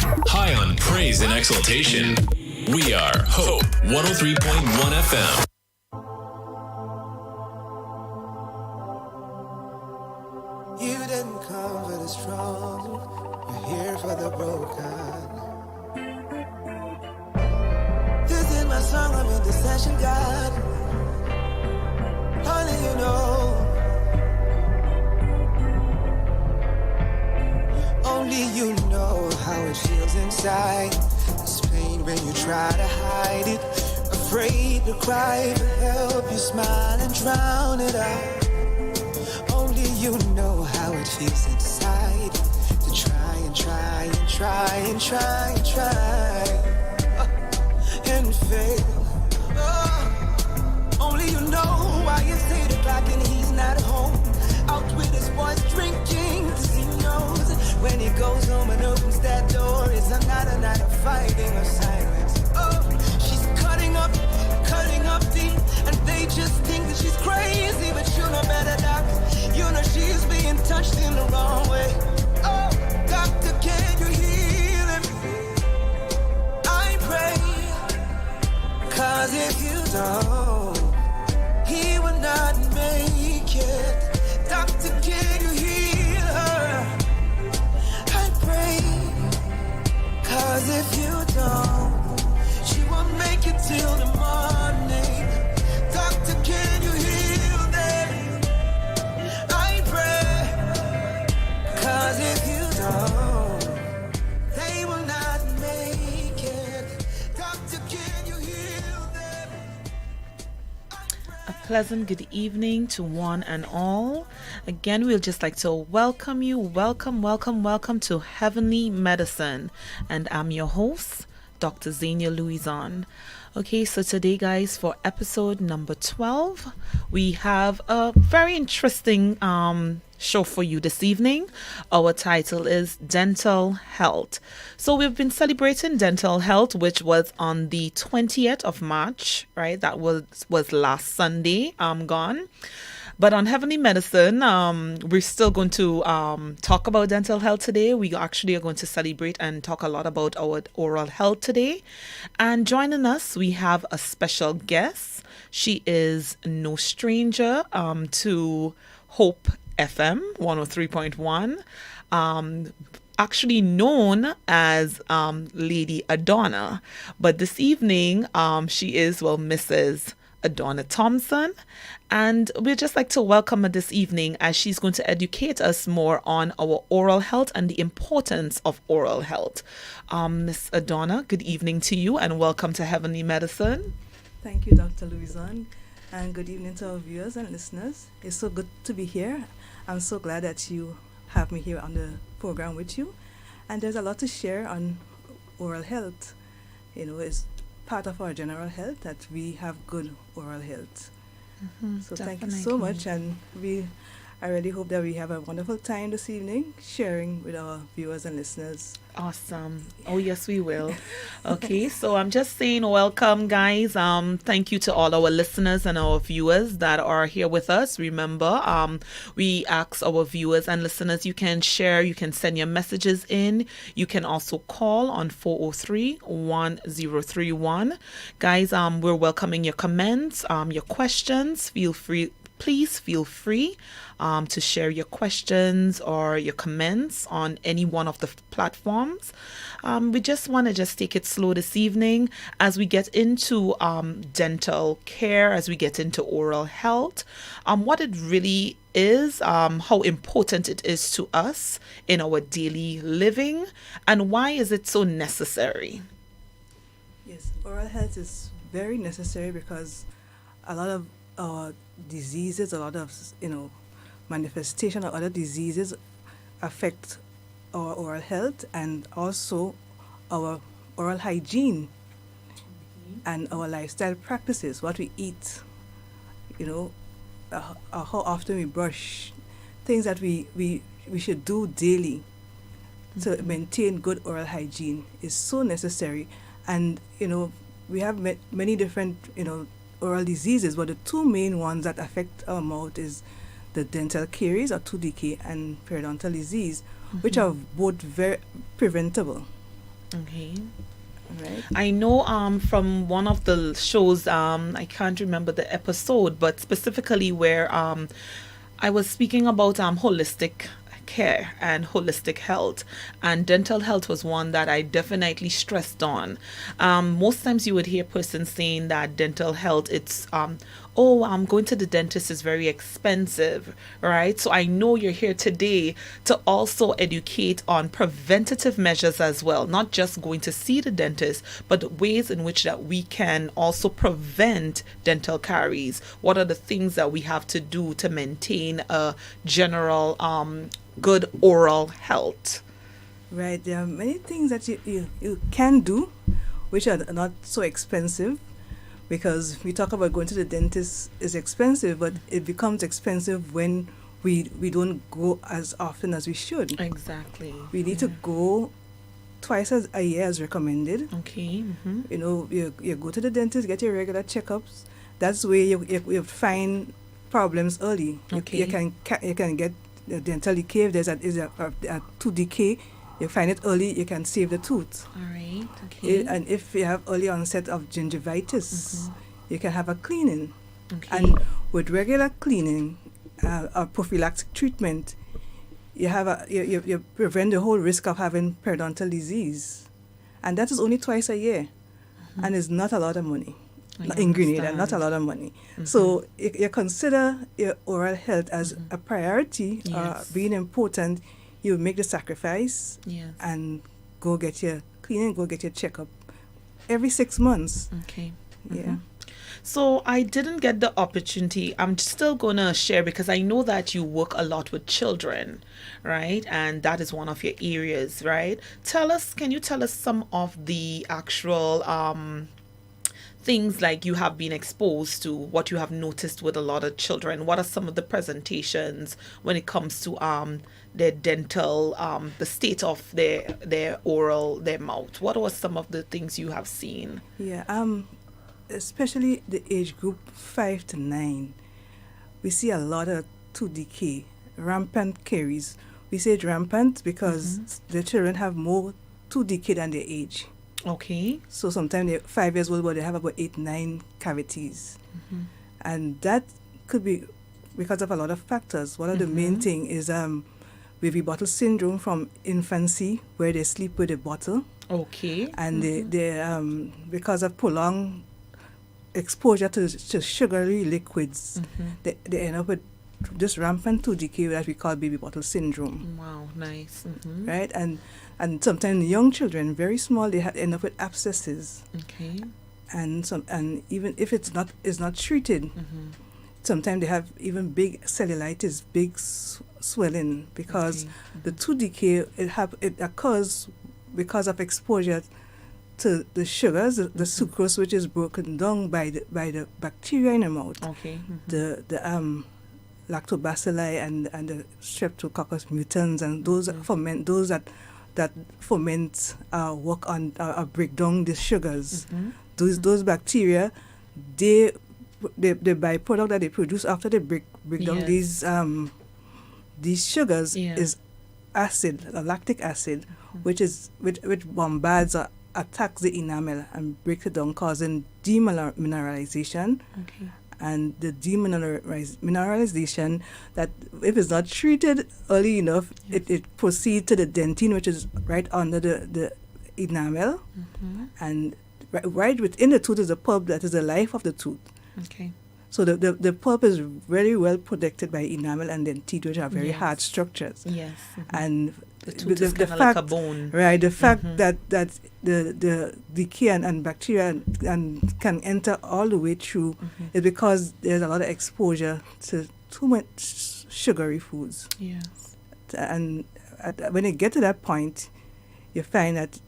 High on praise and exaltation. We are Hope 103.1 FM. You didn't come for the strong, you're here for the broken. This is my song of intercession, God. Only you know. Only you know how it feels inside. This pain when you try to hide it. Afraid to cry for help, you smile and drown it out. Only you know how it feels inside. To try and try and try and try and try and fail. Only you know why you say the clock and he's not home. Out with his boys drinking, 'cause he knows when he goes home and opens that door, it's another night of fighting or silence. Oh, she's cutting up deep, and they just think that she's crazy, but you know better, doc. You know she's being touched in the wrong way. Oh, doctor, can you heal him? I pray, 'cause if you don't, he will not make it. Doctor, can you heal her? I pray, 'cause if you don't, she won't make it till the morning. Doctor, can you heal them? I pray, 'cause if you don't, they will not make it. Doctor, can you heal them? A pleasant good evening to one and all. Again, we'd just like to welcome you. Welcome to Heavenly Medicine. And I'm your host, Dr. Zania Louison. Okay, so today, guys, for episode number 12, we have a very interesting show for you this evening. Our title is Dental Health. So we've been celebrating dental health, which was on the 20th of March, right? That was last Sunday, gone. But on Heavenly Medicine, we're still going to talk about dental health today. We actually are going to celebrate and talk a lot about our oral health today. And joining us, we have a special guest. She is no stranger to Hope FM 103.1, actually known as Lady Adonna. But this evening, she is, Mrs. Adonna Thompson. And we'd just like to welcome her this evening as she's going to educate us more on our oral health and the importance of oral health. Miss Adonna, good evening to you and welcome to Heavenly Medicine. Thank you, Dr. Louison, and good evening to our viewers and listeners. It's so good to be here. I'm so glad that you have me here on the program with you. And there's a lot to share on oral health. You know, it's part of our general health that we have good oral health. So Definitely. thank you so much, and I really hope that we have a wonderful time this evening sharing with our viewers and listeners. Awesome. Oh, yes, we will. Okay, so I'm just saying welcome, guys. Thank you to all our listeners and our viewers that are here with us. Remember, we ask our viewers and listeners, you can share, you can send your messages in. You can also call on 403-1031. Guys, we're welcoming your comments, your questions. Please feel free to share your questions or your comments on any one of the platforms. We just want to take it slow this evening as we get into dental care, as we get into oral health, what it really is, how important it is to us in our daily living, and why is it so necessary? Yes, oral health is very necessary because a lot of diseases, a lot of manifestation of other diseases affect our oral health and also our oral hygiene and our lifestyle practices, what we eat, how often we brush, things that we should do daily to maintain good oral hygiene is so necessary. And we have many different oral diseases, but the two main ones that affect our mouth is the dental caries or tooth decay and periodontal disease, which are both very preventable. Okay. right? I know from one of the shows, I can't remember the episode, but specifically where I was speaking about holistic care and holistic health, and dental health was one that I definitely stressed on. Most times you would hear persons saying that dental health, it's oh, going to the dentist is very expensive, right? So I know you're here today to also educate on preventative measures as well, not just going to see the dentist, but ways in which that we can also prevent dental caries. What are the things that we have to do to maintain a general good oral health? Right. There are many things that you can do, which are not so expensive, because we talk about going to the dentist is expensive, but it becomes expensive when we don't go as often as we should. Exactly. We need to go twice a year as recommended. Okay. Mm-hmm. You know, you go to the dentist, get your regular checkups. That's where you find problems early. Okay. You can get the dental decay. If there's a tooth decay, you find it early, you can save the tooth. All right. Okay. And if you have early onset of gingivitis, you can have a cleaning. Okay. And with regular cleaning or prophylactic treatment, you prevent the whole risk of having periodontal disease. And that is only twice a year. And it's not a lot of money. In Grenada, not a lot of money. So you consider your oral health as a priority, Yes. being important. You make the sacrifice Yes. and go get your cleaning, go get your checkup every 6 months. Okay. Yeah. So I didn't get the opportunity. I'm still going to share because I know that you work a lot with children, right? And that is one of your areas, right? Can you tell us some of the actual things like you have been exposed to, what you have noticed with a lot of children? What are some of the presentations when it comes to their dental, the state of their oral, their mouth? What are some of the things you have seen? Yeah. Especially the age group 5 to 9, we see a lot of tooth decay, rampant caries. We say it's rampant because the children have more tooth decay than their age. Okay. So sometimes they're 5 years old, but they have about 8, 9 cavities. And that could be because of a lot of factors. One of the main thing is baby bottle syndrome from infancy, where they sleep with a bottle. Okay. And they because of prolonged exposure to sugary liquids, they end up with this rampant tooth decay that we call baby bottle syndrome. Wow, nice. Right? And sometimes young children, very small, they end up with abscesses. Okay. And even if it's not treated, sometimes they have even big cellulitis, big swelling, because the tooth decay it occurs because of exposure to the sugars, the sucrose, which is broken down by the bacteria in the mouth. Okay. The lactobacilli and the streptococcus mutans, and those that ferment work on break down the sugars. Those bacteria, the byproduct that they produce after they break down these sugars is acid, lactic acid, which bombards or attacks the enamel and breaks it down, causing demineralization. Okay. And the demineralization, that if it's not treated early enough, it proceeds to the dentine, which is right under the enamel. And right within the tooth is the pulp that is the life of the tooth. Okay. So the pulp is very well protected by enamel and then teeth, which are very hard structures. Yes. And the tooth is kind of like a bone. Right, the fact that the decay and bacteria and can enter all the way through is because there's a lot of exposure to too much sugary foods. Yes. And when you get to that point, you find that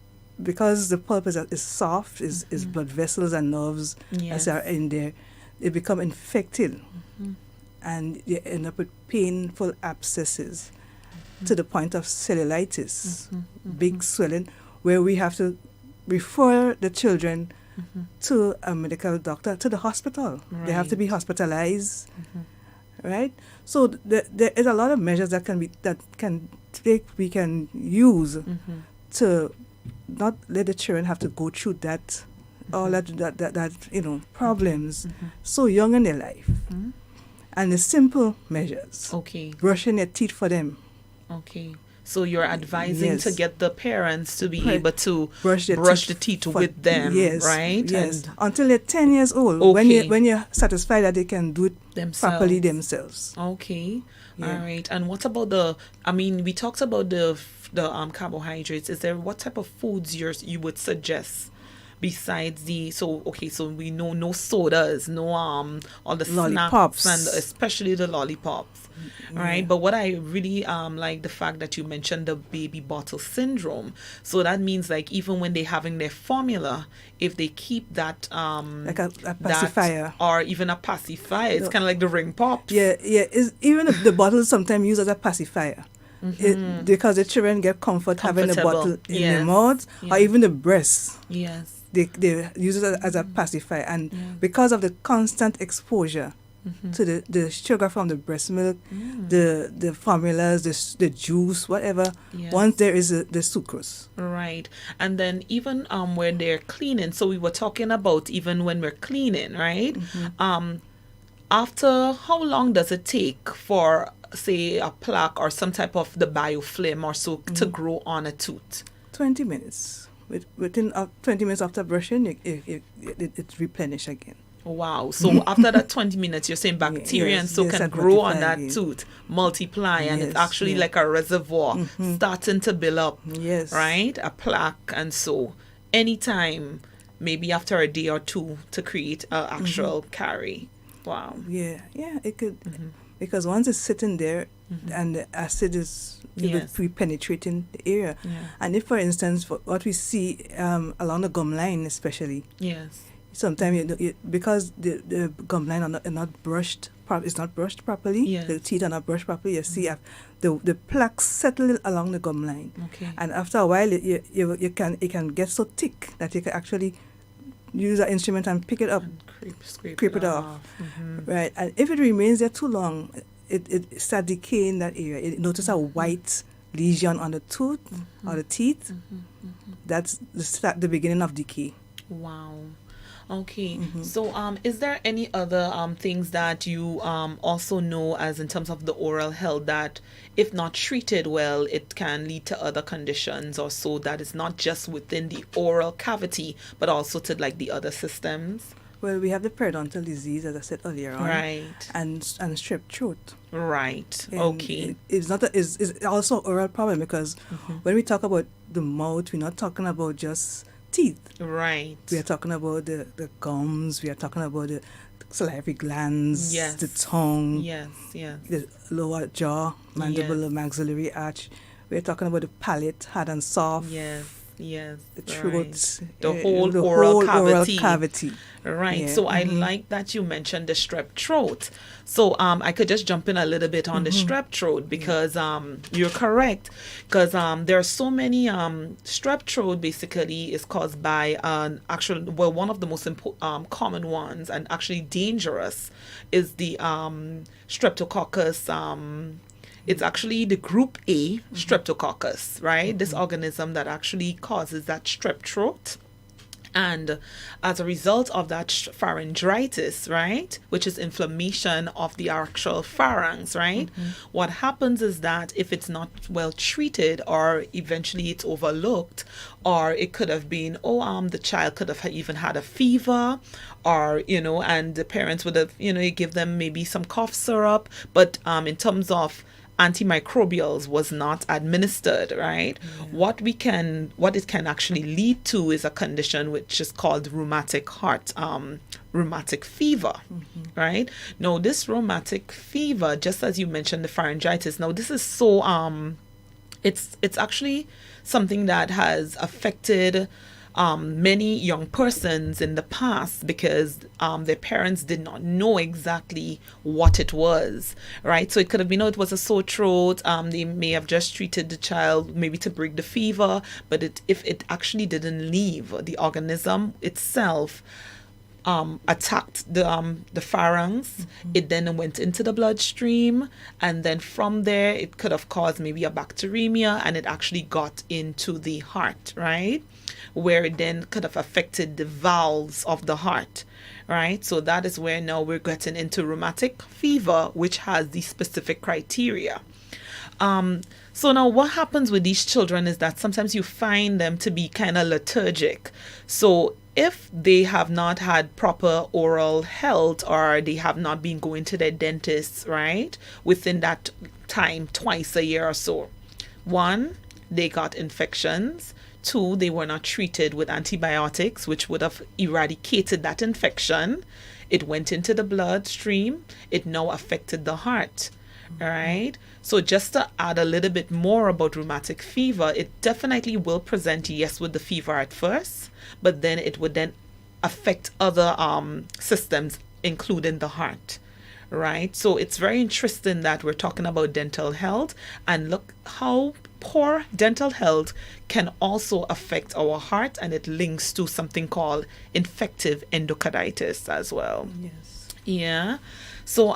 because the pulp is soft, is blood vessels and nerves as are in there, they become infected, and you end up with painful abscesses to the point of cellulitis, big swelling, where we have to refer the children to a medical doctor, to the hospital. Right. They have to be hospitalized, right? So there is a lot of measures we can use to not let the children have to go through that, all that problems so young in their life. And the simple measures. Okay. Brushing their teeth for them. Okay. So you're advising Yes. to get the parents to be able to brush the teeth with them, yes, right? Yes. And until they're 10 years old. Okay. When you're satisfied that they can do it properly themselves. Okay. Yeah. All right. And what about we talked about the carbohydrates. Is there, what type of foods you would suggest besides so we know no sodas, no all the lollipops, snacks, and especially the lollipops. Right. But what I really like the fact that you mentioned the baby bottle syndrome. So that means like even when they're having their formula, if they keep that like a pacifier or even a pacifier, it's kind of like the ring pops. Yeah. Even the bottle is sometimes used as a pacifier. Because the children get comfort having the bottle in their mouth, or even the breasts. Yes. They use it as a pacifier, and because of the constant exposure to the sugar from the breast milk, the formulas, the juice, whatever, once there is the sucrose. Right. And then even when they're cleaning, so we were talking about even when we're cleaning, right? After how long does it take for, say, a plaque or some type of the biofilm or so to grow on a tooth? 20 minutes. Within 20 minutes after brushing, it replenishes again. Wow. So after that 20 minutes, you're saying bacteria can grow on that tooth, multiply, and it's actually like a reservoir starting to build up. Yes. Right? A plaque. And so anytime, maybe after a day or two, to create an actual carie. Wow. Yeah, it could, because once it's sitting there and the acid is penetrating the area. Yeah. And if, for instance, what we see along the gum line especially, sometimes because the gum line are not brushed, it's not brushed properly, the teeth are not brushed properly, you see the plaques settle along the gum line. Okay. And after a while, it can get so thick that you can actually use an instrument and pick it up, and scrape it off. Right. And if it remains there too long, it starts decaying that area. You notice a white lesion on the tooth or the teeth. That's the beginning of decay. Wow. Okay. So is there any other things that you also know as in terms of the oral health that if not treated well, it can lead to other conditions or so, that is not just within the oral cavity but also to like the other systems? Well, we have the periodontal disease, as I said earlier on, right, and strep throat. Right. And okay. It's also oral problem because when we talk about the mouth, we're not talking about just teeth. Right. We are talking about the gums. We are talking about the salivary glands. Yes. The tongue. Yes. Yes. The lower jaw, mandible, maxillary arch. We are talking about the palate, hard and soft. Yes. Yes. The throat. Right. The whole oral cavity. Right. Yeah. So I like that you mentioned the strep throat. So I could just jump in a little bit on the strep throat because you're correct. Because there are so many strep throat basically is caused by one of the most common ones and actually dangerous is the streptococcus. It's actually the group A streptococcus, right? This organism that actually causes that strep throat. And as a result of that pharyngitis, right, which is inflammation of the actual pharynx, right, what happens is that if it's not well treated or eventually it's overlooked, or it could have been, the child could have even had a fever, or, and the parents would have, you give them maybe some cough syrup, but in terms of antimicrobials was not administered, right? Yeah. What it can actually lead to is a condition which is called rheumatic fever, right? Now, this rheumatic fever, just as you mentioned, the pharyngitis, now this is so, it's actually something that has affected many young persons in the past because their parents did not know exactly what it was, right? So it could have been, it was a sore throat. They may have just treated the child maybe to break the fever, but if it actually didn't leave, the organism itself attacked the pharynx. It then went into the bloodstream, and then from there it could have caused maybe a bacteremia, and it actually got into the heart, right? Where it then could have affected the valves of the heart, right? So that is where now we're getting into rheumatic fever, which has these specific criteria. So now what happens with these children is that sometimes you find them to be kind of lethargic. So if they have not had proper oral health, or they have not been going to their dentists, right, within that time, twice a year or so, one, they got infections. Two, they were not treated with antibiotics, which would have eradicated that infection. It went into the bloodstream. It now affected the heart. All right. So just to add a little bit more about rheumatic fever, it definitely will present, yes, with the fever at first, but then it would then affect other systems, including the heart. Right. So it's very interesting that we're talking about dental health, and look how poor dental health can also affect our heart, and it links to something called infective endocarditis as well. Yes. Yeah. So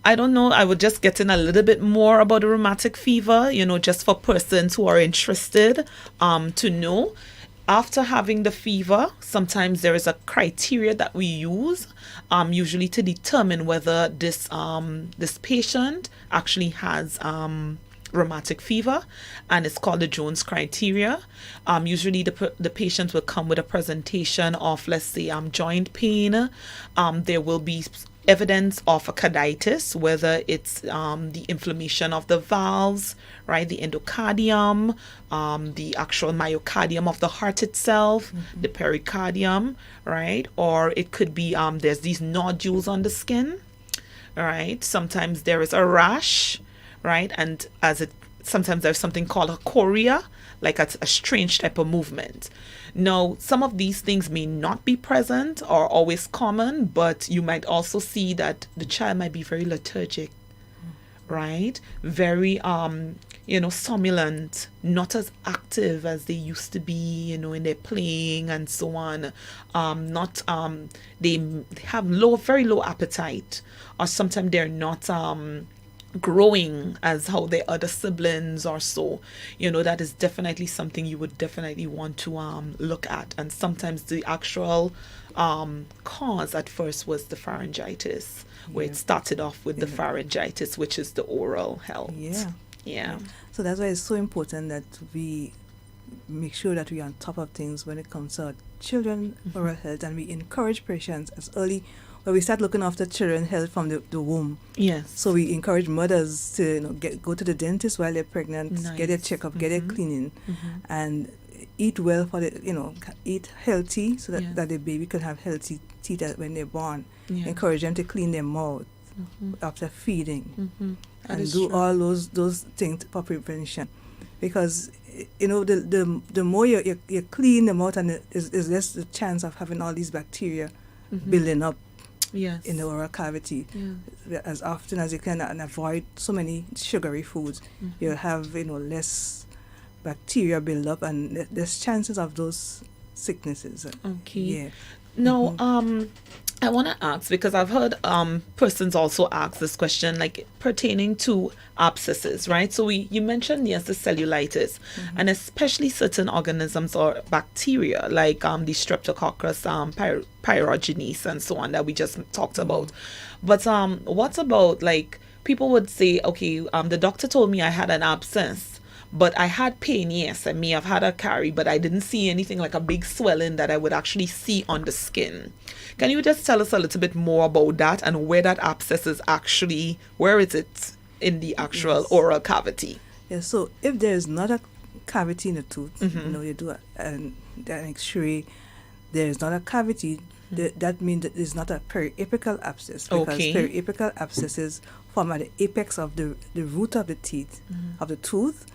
I don't know, I would just get in a little bit more about the rheumatic fever, just for persons who are interested to know. After having the fever, sometimes there is a criteria that we use, usually to determine whether this patient actually has rheumatic fever, and it's called the Jones criteria. Usually the patient will come with a presentation of, let's say, joint pain. There will be evidence of a carditis, whether it's the inflammation of the valves, right, the endocardium, the actual myocardium of the heart itself, the pericardium, right, or it could be there's these nodules on the skin, right. Sometimes there is a rash, right, and sometimes there's something called a chorea, like a strange type of movement. Now, some of these things may not be present or always common, but you might also see that the child might be very lethargic, right? Very, somnolent, not as active as they used to be, in their playing and so on. They have very low appetite, or sometimes they're not growing as how their other siblings or so. That is definitely something you would definitely want to look at. And sometimes the actual cause at first was the pharyngitis, where it started off with the pharyngitis, which is the oral health. Yeah. So that's why it's so important that we make sure that we are on top of things when it comes to our children oral health, and we encourage patients as early. But we start looking after children's health from the womb. Yes. So we encourage mothers to go to the dentist while they're pregnant, Nice. get their checkup, get their cleaning, and eat well eat healthy, so that the baby can have healthy teeth when they're born. Yeah. Encourage them to clean their mouth after feeding, and do true. all those things for prevention, because the more you clean the mouth, and there's less the chance of having all these bacteria building up. Yes. In the oral cavity, as often as you can, and avoid so many sugary foods. You'll have less bacteria build up, and there's chances of those sicknesses. Okay. Yeah. Now, I want to ask, because I've heard persons also ask this question, like pertaining to abscesses, right? So you mentioned, yes, the cellulitis, and especially certain organisms or bacteria, like the Streptococcus pyogenes and so on that we just talked about. But what about, like, people would say, okay, the doctor told me I had an abscess, but I had pain, yes, I may have had a carie, but I didn't see anything like a big swelling that I would actually see on the skin. Can you just tell us a little bit more about that, and where that abscess is actually, where is it in the actual oral cavity? Yeah, so if there is not a cavity in the tooth, you do an X-ray, there is not a cavity, that means that it's not a periapical abscess, because periapical abscesses form at the apex of the root of the teeth, of the tooth,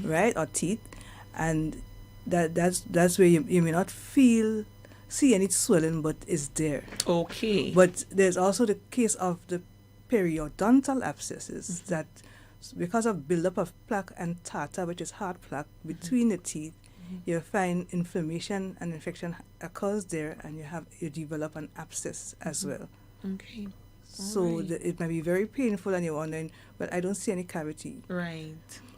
right, or teeth, and that's where you may not see any swelling, but it's there. Okay. But there's also the case of the periodontal abscesses that, because of buildup of plaque and tartar, which is hard plaque between the teeth, you find inflammation and infection occurs there, and you develop an abscess as well. Okay. So Alright. it might be very painful, and you're wondering, well, I don't see any cavity. Right.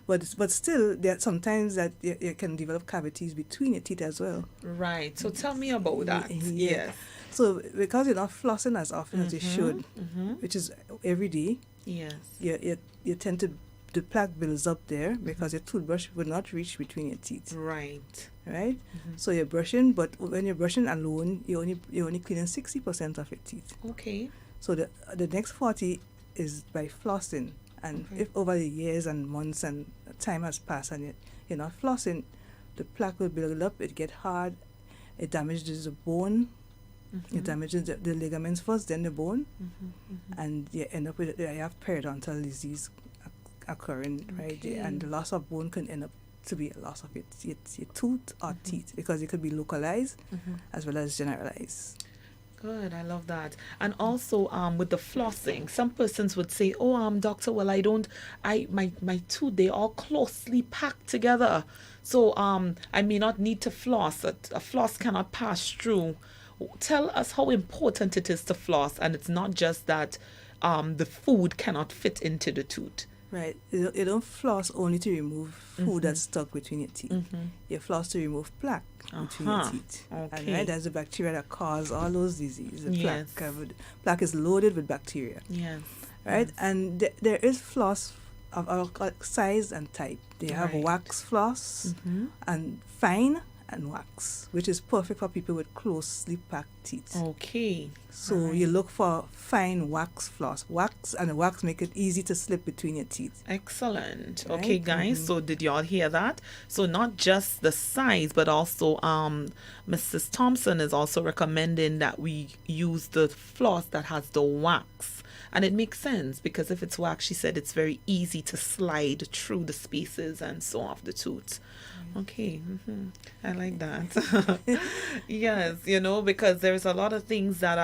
But still, there are sometimes that you can develop cavities between your teeth as well. Right. So tell me about that. Yeah. Yes. So because you're not flossing as often as you should, which is every day, Yes. you tend to, the plaque builds up there because your toothbrush will not reach between your teeth, Right. right? So you're brushing, but when you're brushing alone, you're only cleaning 60% of your teeth. Okay. So the next 40 is by flossing. And Okay. if over the years and months and time has passed and you're not flossing, the plaque will build up, it get hard, it damages the bone, it damages the ligaments first, then the bone, and you end up with, you have periodontal disease occurring right there. And the loss of bone can end up to be a loss of your tooth or teeth, because it could be localized as well as generalized. Good, I love that. And also, with the flossing, some persons would say, "Oh, doctor, well, my tooth, they all closely packed together, so I may not need to floss. A floss cannot pass through." Tell us how important it is to floss, and it's not just that the food cannot fit into the tooth. Right. You don't floss only to remove food that's stuck between your teeth. You floss to remove plaque between your teeth. And Okay. right, that's the bacteria that cause all those diseases. The Yes. plaque is loaded with bacteria. Yes. Right? And there is floss of all size and type. They have Right. wax floss and fine and wax, which is perfect for people with closely packed teeth. Okay. So you look for fine wax floss. Wax make it easy to slip between your teeth. Excellent. Right? Okay, guys. So did y'all hear that? So not just the size, but also Mrs. Thompson is also recommending that we use the floss that has the wax. And it makes sense because if it's wax, she said it's very easy to slide through the spaces and so off the tooth. Okay, I like that. Yes, because there's a lot of things that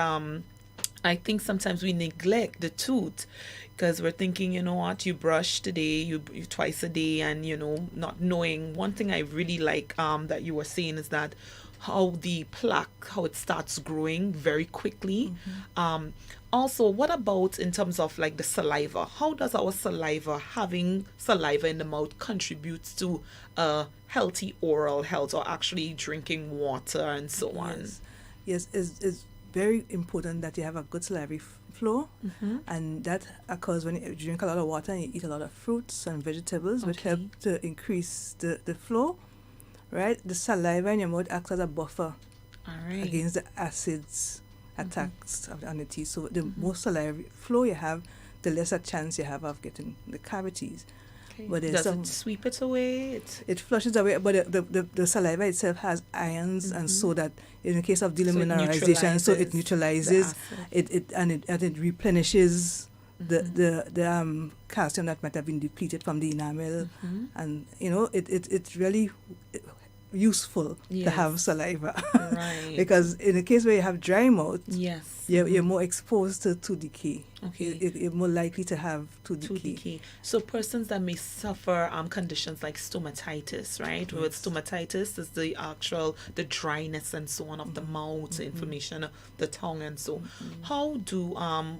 I think sometimes we neglect the tooth because we're thinking, you know what, you brush today, you twice a day, and not knowing. One thing I really like that you were saying is that how the plaque, how it starts growing very quickly. Also, what about in terms of like the saliva? How does our having saliva in the mouth contributes to healthy oral health, or actually drinking water and so on? Yes, it's very important that you have a good salivary flow, and that occurs when you drink a lot of water and you eat a lot of fruits and vegetables, which help to increase the flow. Right, the saliva in your mouth acts as a buffer against the acids attacks on the teeth. So the more salivary flow you have, the lesser chance you have of getting the cavities. Okay. But does it sweep it away? It flushes away, but the saliva itself has ions, and so that in the case of demineralization, so it neutralizes it replenishes the calcium that might have been depleted from the enamel, and it's really useful to have saliva, because in the case where you have dry mouth, you're more exposed to tooth decay. You're more likely to have tooth decay. So persons that may suffer conditions like stomatitis, right? With stomatitis is the dryness and so on of the mouth, inflammation of the tongue and so.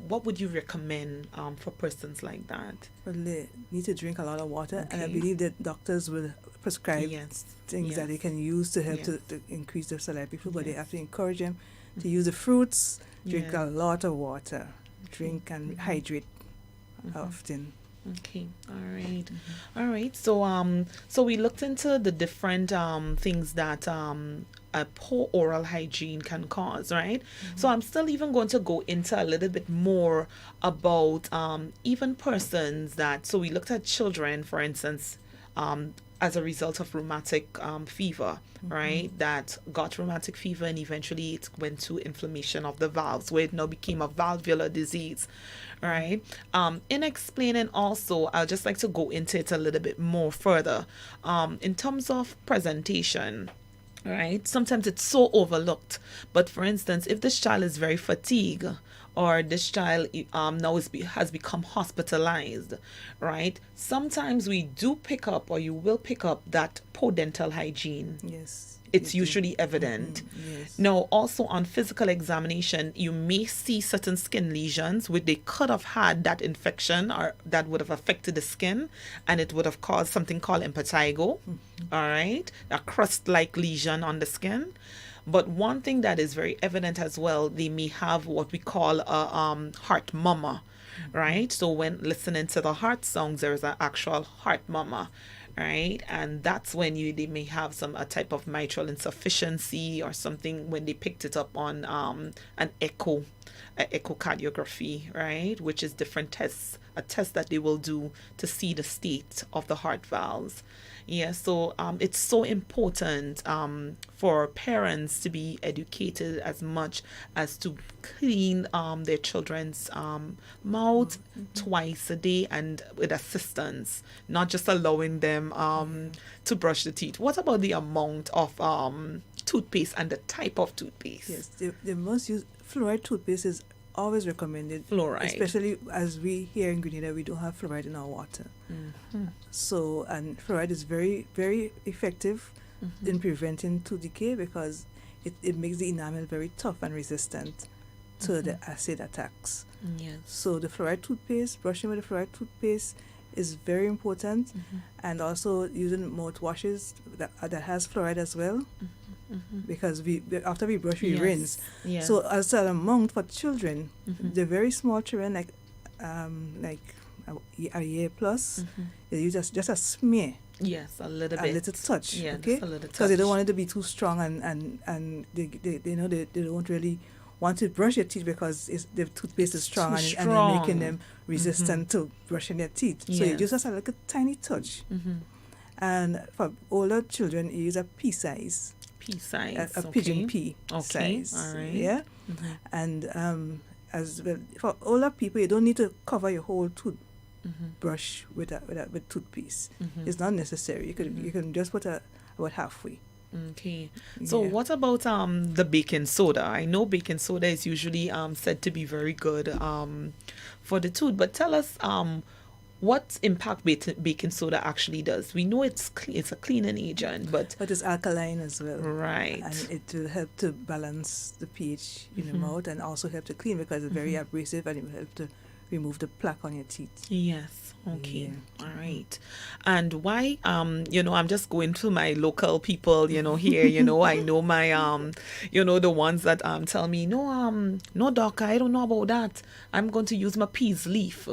What would you recommend for persons like that? Well, they need to drink a lot of water, and I believe that doctors will prescribe things that they can use to help to increase the salivary flow, but they have to encourage them to use the fruits, drink a lot of water, drink and hydrate often. Okay, all right. So we looked into the different things that a poor oral hygiene can cause, right? So I'm still even going to go into a little bit more about even persons that. So we looked at children, for instance, as a result of rheumatic fever, right? That got rheumatic fever, and eventually it went to inflammation of the valves, where it now became a valvular disease, right? In explaining also, I'd just like to go into it a little bit more further. In terms of presentation, right? Sometimes it's so overlooked. But for instance, if this child is very fatigued, or this child now has become hospitalized, right? Sometimes we do pick up, or you will pick up, that poor dental hygiene. Yes. It's you do. usually evident. Yes. Now, also on physical examination, you may see certain skin lesions which they could have had that infection, or that would have affected the skin, and it would have caused something called impetigo, all right, a crust-like lesion on the skin. But one thing that is very evident as well, they may have what we call a heart murmur, right? So when listening to the heart sounds, there's an actual heart murmur, right? And that's when they may have a type of mitral insufficiency or something when they picked it up on an echocardiography, right? Which is different tests, a test that they will do to see the state of the heart valves. Yeah, so it's so important for parents to be educated as much as to clean their children's mouth twice a day and with assistance, not just allowing them to brush the teeth. What about the amount of toothpaste and the type of toothpaste? Yes, the most used fluoride toothpaste is always recommended. Fluoride. Especially as we here in Grenada, we don't have fluoride in our water. So, and fluoride is very, very effective in preventing tooth decay because it makes the enamel very tough and resistant to the acid attacks. Yes. So the fluoride toothpaste, brushing with the fluoride toothpaste is very important, and also using mouthwashes that has fluoride as well. Because after we brush, we rinse. Yes. So as an amount for children, the very small children, like a year plus, they use just a smear. Yes, a little bit. A little touch. Yeah, okay. just a little touch. Because they don't want it to be too strong, and they know they don't really want to brush their teeth because the toothpaste is strong, and it's making them resistant to brushing their teeth. So you just have a little tiny touch. And for older children, you use a pea size. Pea size. A pigeon pea size. All right. Yeah. And as well, for older people, you don't need to cover your whole toothbrush with toothpaste. It's not necessary. You can just put about halfway. Okay. So what about the baking soda? I know baking soda is usually said to be very good for the tooth, but tell us what impact baking soda actually does. We know it's a cleaning agent, but it's alkaline as well. Right. And it will help to balance the pH in the mouth, and also help to clean because it's very abrasive, and it will help to remove the plaque on your teeth. Yes. Okay. All right. And why I'm just going to my local people, here, I know my the ones that tell me, no doc, I don't know about that. I'm going to use my peas leaf.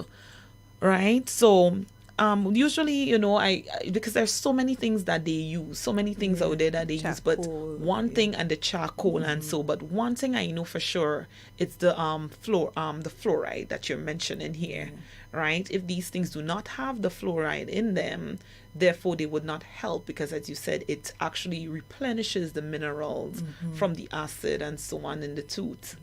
Right? So usually, I because there's so many things that they use, so many things out there that they use, but one thing, and the charcoal and so, but one thing I know for sure, it's the fluoride that you're mentioning here, right? If these things do not have the fluoride in them, therefore they would not help, because as you said, it actually replenishes the minerals from the acid and so on in the tooth.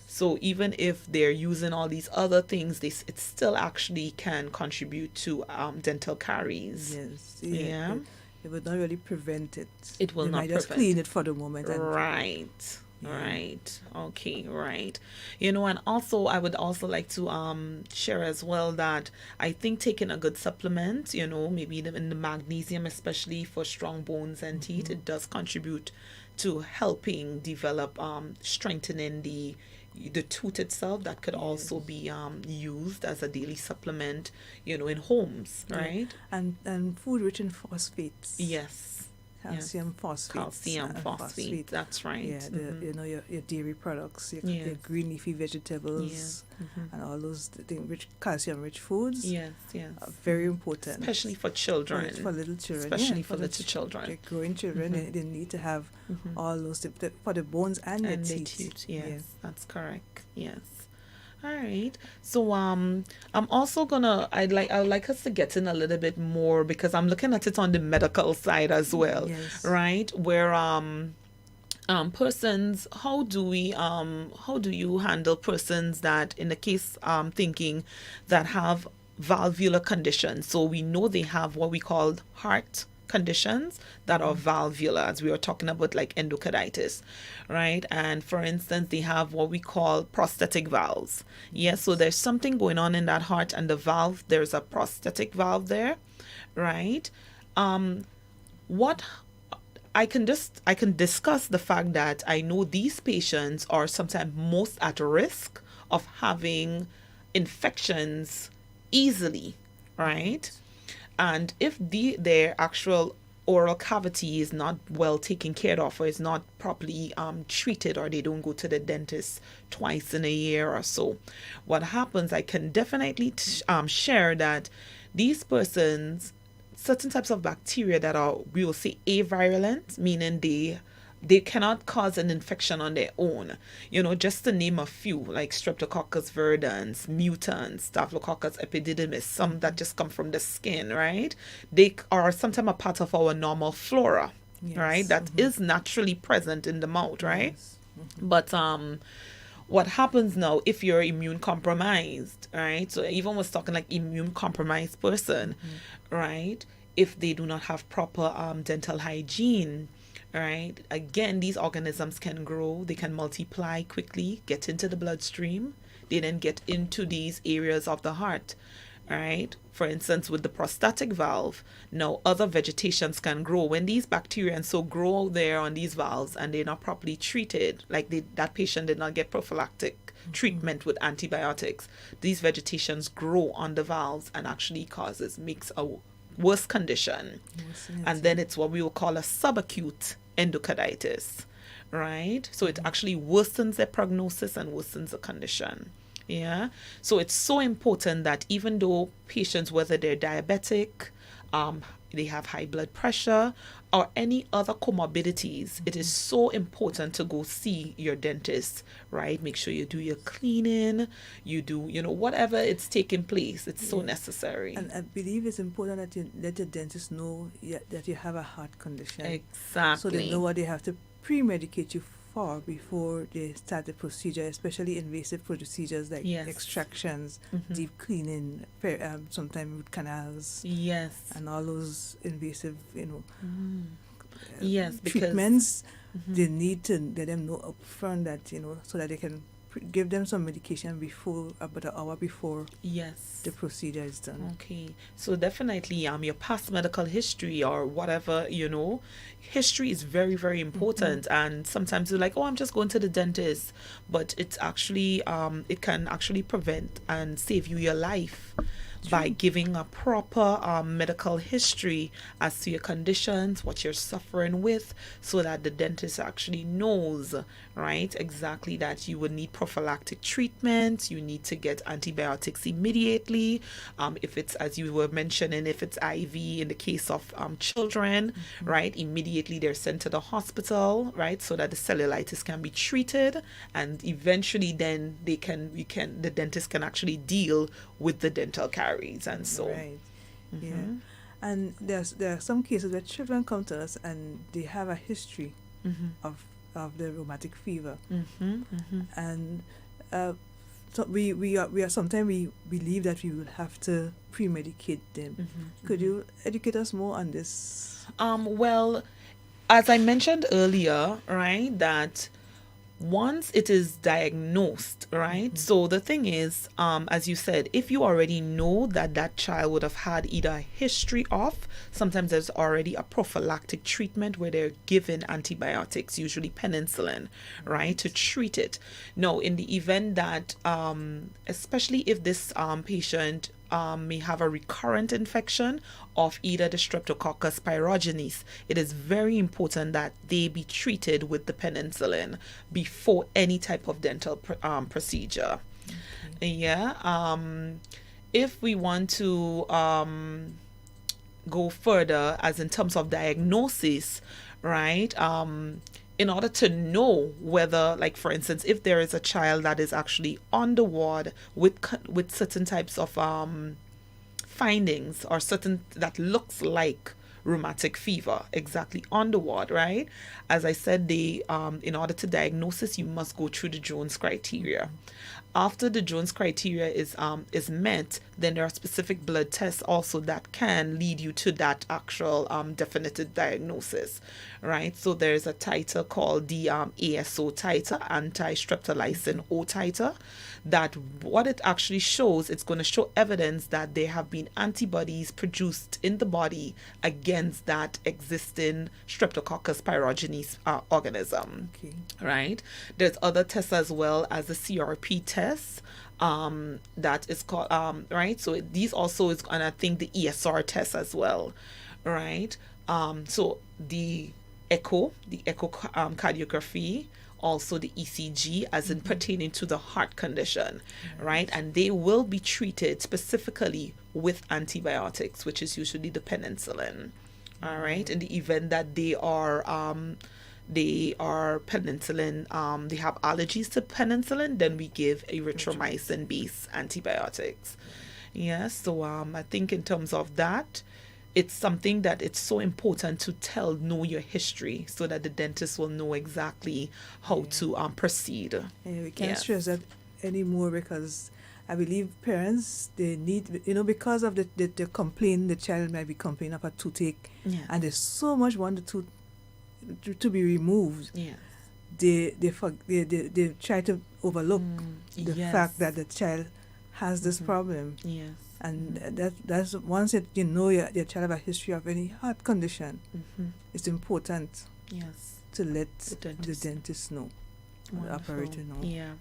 So even if they're using all these other things, it still actually can contribute to dental caries. Yes. Yeah. It would not really prevent it. It will not might just prevent. clean it for the moment. Right. Right. Okay. Right. And also I would also like to share as well that I think taking a good supplement, maybe in the magnesium, especially for strong bones and teeth, it does contribute to helping develop strengthening the tooth itself. That could also be used as a daily supplement, in homes, right? And food rich in phosphates. Yes. Calcium phosphates. Calcium phosphate. That's right. Yeah, your dairy products, your green leafy vegetables, and all those calcium-rich foods. Yes, are very important, especially for children. For little children, especially for little children. The growing children, they need to have all those for the bones and their teeth. Yes, that's correct. Yes. All right. So I'm also I'd like us to get in a little bit more, because I'm looking at it on the medical side as well. Yes. Right? Where persons, how do you handle persons that, in the case thinking, that have valvular conditions? So we know they have what we call heart conditions that are valvular, as we were talking about, like endocarditis, right? And for instance, they have what we call prosthetic valves. Yes, so there's something going on in that heart, and the valve, there's a prosthetic valve there, right? What I can discuss the fact that I know these patients are sometimes most at risk of having infections easily, right? And if their actual oral cavity is not well taken care of, or is not properly treated, or they don't go to the dentist twice in a year or so, what happens, I can definitely share that these persons, certain types of bacteria that are, we will say, avirulent, meaning they cannot cause an infection on their own. Just to name a few, like Streptococcus viridans, mutans, Staphylococcus epididymis, some that just come from the skin, right? They are sometimes a part of our normal flora, right? That is naturally present in the mouth, right? Yes. But what happens now if you're immune compromised, right? So even was talking like immune compromised person, right? If they do not have proper dental hygiene, right? Again, these organisms can grow, they can multiply quickly, get into the bloodstream, they then get into these areas of the heart, right? For instance, with the prostatic valve, now other vegetations can grow. When these bacteria and so grow there on these valves and they're not properly treated, like that patient did not get prophylactic treatment with antibiotics, these vegetations grow on the valves and actually makes a worse condition. And then it's what we will call a subacute endocarditis, right? So it actually worsens their prognosis and worsens the condition. Yeah. So it's so important that even though patients, whether they're diabetic, they have high blood pressure, or any other comorbidities, it is so important to go see your dentist, right? Make sure you do your cleaning, you do, whatever it's taking place. It's so necessary. And I believe it's important that you let your dentist know that you have a heart condition. Exactly. So they know what they have to pre-medicate you for before they start the procedure, especially invasive procedures like extractions, deep cleaning, sometimes root canals, and all those invasive, treatments. They need to let them know upfront that, so that they can give them some medication before, about an hour before the procedure is done. Okay, so definitely your past medical history or whatever, history is very, very important. And sometimes you're like, oh, I'm just going to the dentist, but it's actually it can actually prevent and save you your life by giving a proper medical history as to your conditions, what you're suffering with, so that the dentist actually knows, right, exactly that you would need prophylactic treatment, you need to get antibiotics immediately. If it's, as you were mentioning, if it's IV in the case of children, right, immediately they're sent to the hospital, right, so that the cellulitis can be treated, and eventually then the dentist can actually deal with the dental caries and so. Right. Yeah. And there are some cases where children come to us and they have a history of the rheumatic fever, and so we are sometimes we believe that we will have to pre-medicate them. Could you educate us more on this? Well, as I mentioned earlier, right, that once it is diagnosed, right? So the thing is, as you said, if you already know that child would have had either a history of, sometimes there's already a prophylactic treatment where they're given antibiotics, usually penicillin, right, to treat it. Now, in the event that, especially if this patient may have a recurrent infection of either the Streptococcus pyogenes, it is very important that they be treated with the penicillin before any type of dental procedure. If we want to go further, as in terms of diagnosis, right, in order to know whether, like, for instance, if there is a child that is actually on the ward with certain types of findings or certain that looks like rheumatic fever exactly on the ward, right? As I said, they in order to diagnose this, you must go through the Jones criteria. After the Jones criteria is met, then there are specific blood tests also that can lead you to that actual definitive diagnosis, right? So there's a titer called the ASO titer, anti-streptolysin O titer, that what it actually shows, it's going to show evidence that there have been antibodies produced in the body against that existing Streptococcus pyogenes organism. Okay. Right? There's other tests as well as the CRP test, that is called right. So these also is, and I think the ESR test as well, right? So the echocardiography, also the ECG, as in pertaining to the heart condition, right? And they will be treated specifically with antibiotics, which is usually the penicillin, all right? In the event that they are penicillin, they have allergies to penicillin, then we give erythromycin-based antibiotics. Yeah, so I think in terms of that, it's something that it's so important to know your history so that the dentist will know exactly how to proceed. And we can't stress that anymore, because I believe parents, they need, because of the complaint, the child might be complaining of a toothache, and there's so much want the tooth to be removed. Yes. They try to overlook the fact that the child has this problem. Yes. And that's once your child have a history of any heart condition, it's important to let the dentist know, the operator know. Yeah,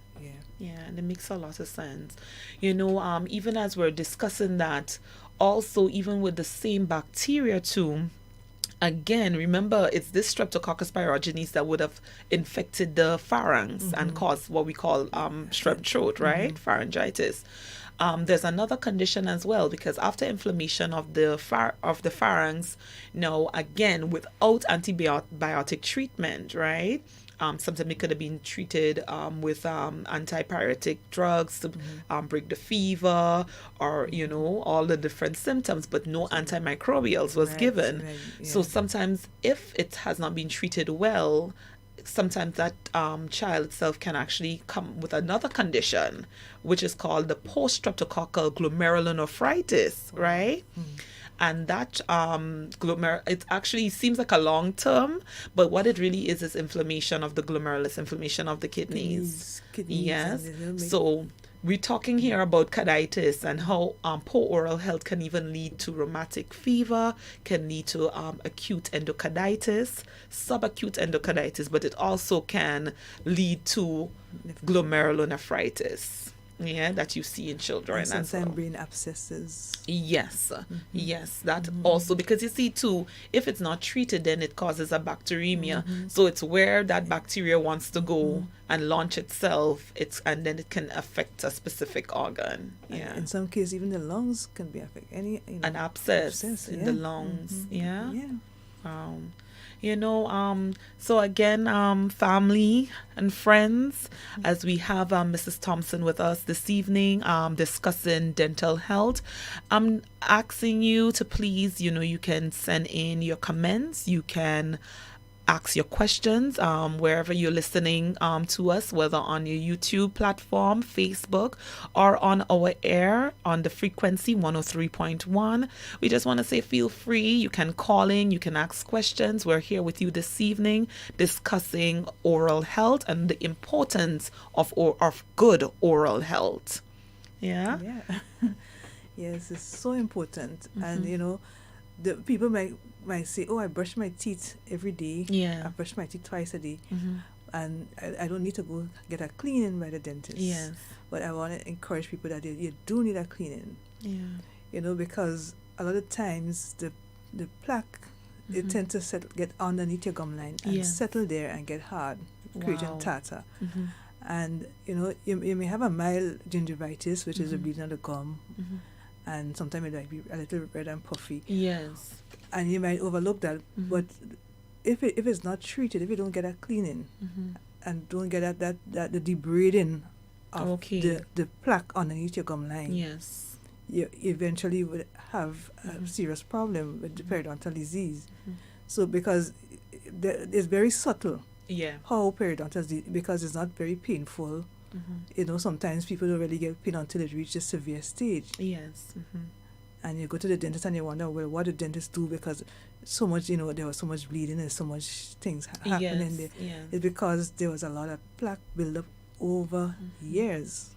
and it makes a lot of sense. Even as we're discussing that, also even with the same bacteria too, again, remember, it's this Streptococcus pyogenes that would have infected the pharynx and caused what we call strep throat, right? Pharyngitis. There's another condition as well, because after inflammation of the pharynx, again, without antibiotic treatment, right? Sometimes it could have been treated with antipyretic drugs to break the fever, or all the different symptoms, but no antimicrobials was given. Right, yeah. So sometimes, if it has not been treated well, sometimes that child itself can actually come with another condition, which is called the post-streptococcal glomerulonephritis, right? And that it actually seems like a long term, but what it really is inflammation of the glomerulus, inflammation of the kidneys. Yes. So we're talking here about carditis and how poor oral health can even lead to rheumatic fever, can lead to acute endocarditis, subacute endocarditis, but it also can lead to glomerulonephritis. Yeah, that you see in children. And sometimes brain abscesses. Yes, yes, that also, because you see too, if it's not treated, then it causes a bacteremia. So it's where that bacteria wants to go and launch itself. And then it can affect a specific organ. Yeah. And in some cases, even the lungs can be affected. An abscess in the lungs. Yeah. So again, family and friends, as we have Mrs. Thompson with us this evening, discussing dental health, I'm asking you to please, you can send in your comments, you can ask your questions wherever you're listening to us, whether on your YouTube platform, Facebook, or on our air on the frequency 103.1. We just want to say feel free. You can call in, you can ask questions. We're here with you this evening discussing oral health and the importance of good oral health. Yeah? Yes, it's so important. And, the people might say, I brush my teeth every day. Yeah. I brush my teeth twice a day. And I don't need to go get a cleaning by the dentist. Yes. But I want to encourage people that you do need a cleaning. Yeah. Because a lot of times the plaque, it tends to get underneath your gum line and settle there and get hard, creating tartar. And, you may have a mild gingivitis, which is a bleeding of the gum. And sometimes it might be a little red and puffy. Yes. And you might overlook that. But if it's not treated, if you don't get a cleaning and don't get the debriding of the plaque underneath your gum line, you eventually would have a serious problem with the periodontal disease. So because it's very subtle Yeah. how periodontal disease, because it's not very painful. You know, sometimes people don't really get pain until it reaches a severe stage. Yes. And you go to the dentist and you wonder, well, what did dentists do? Because so much, you know, there was so much bleeding and so much things happening there. Yeah. It's because there was a lot of plaque buildup over years.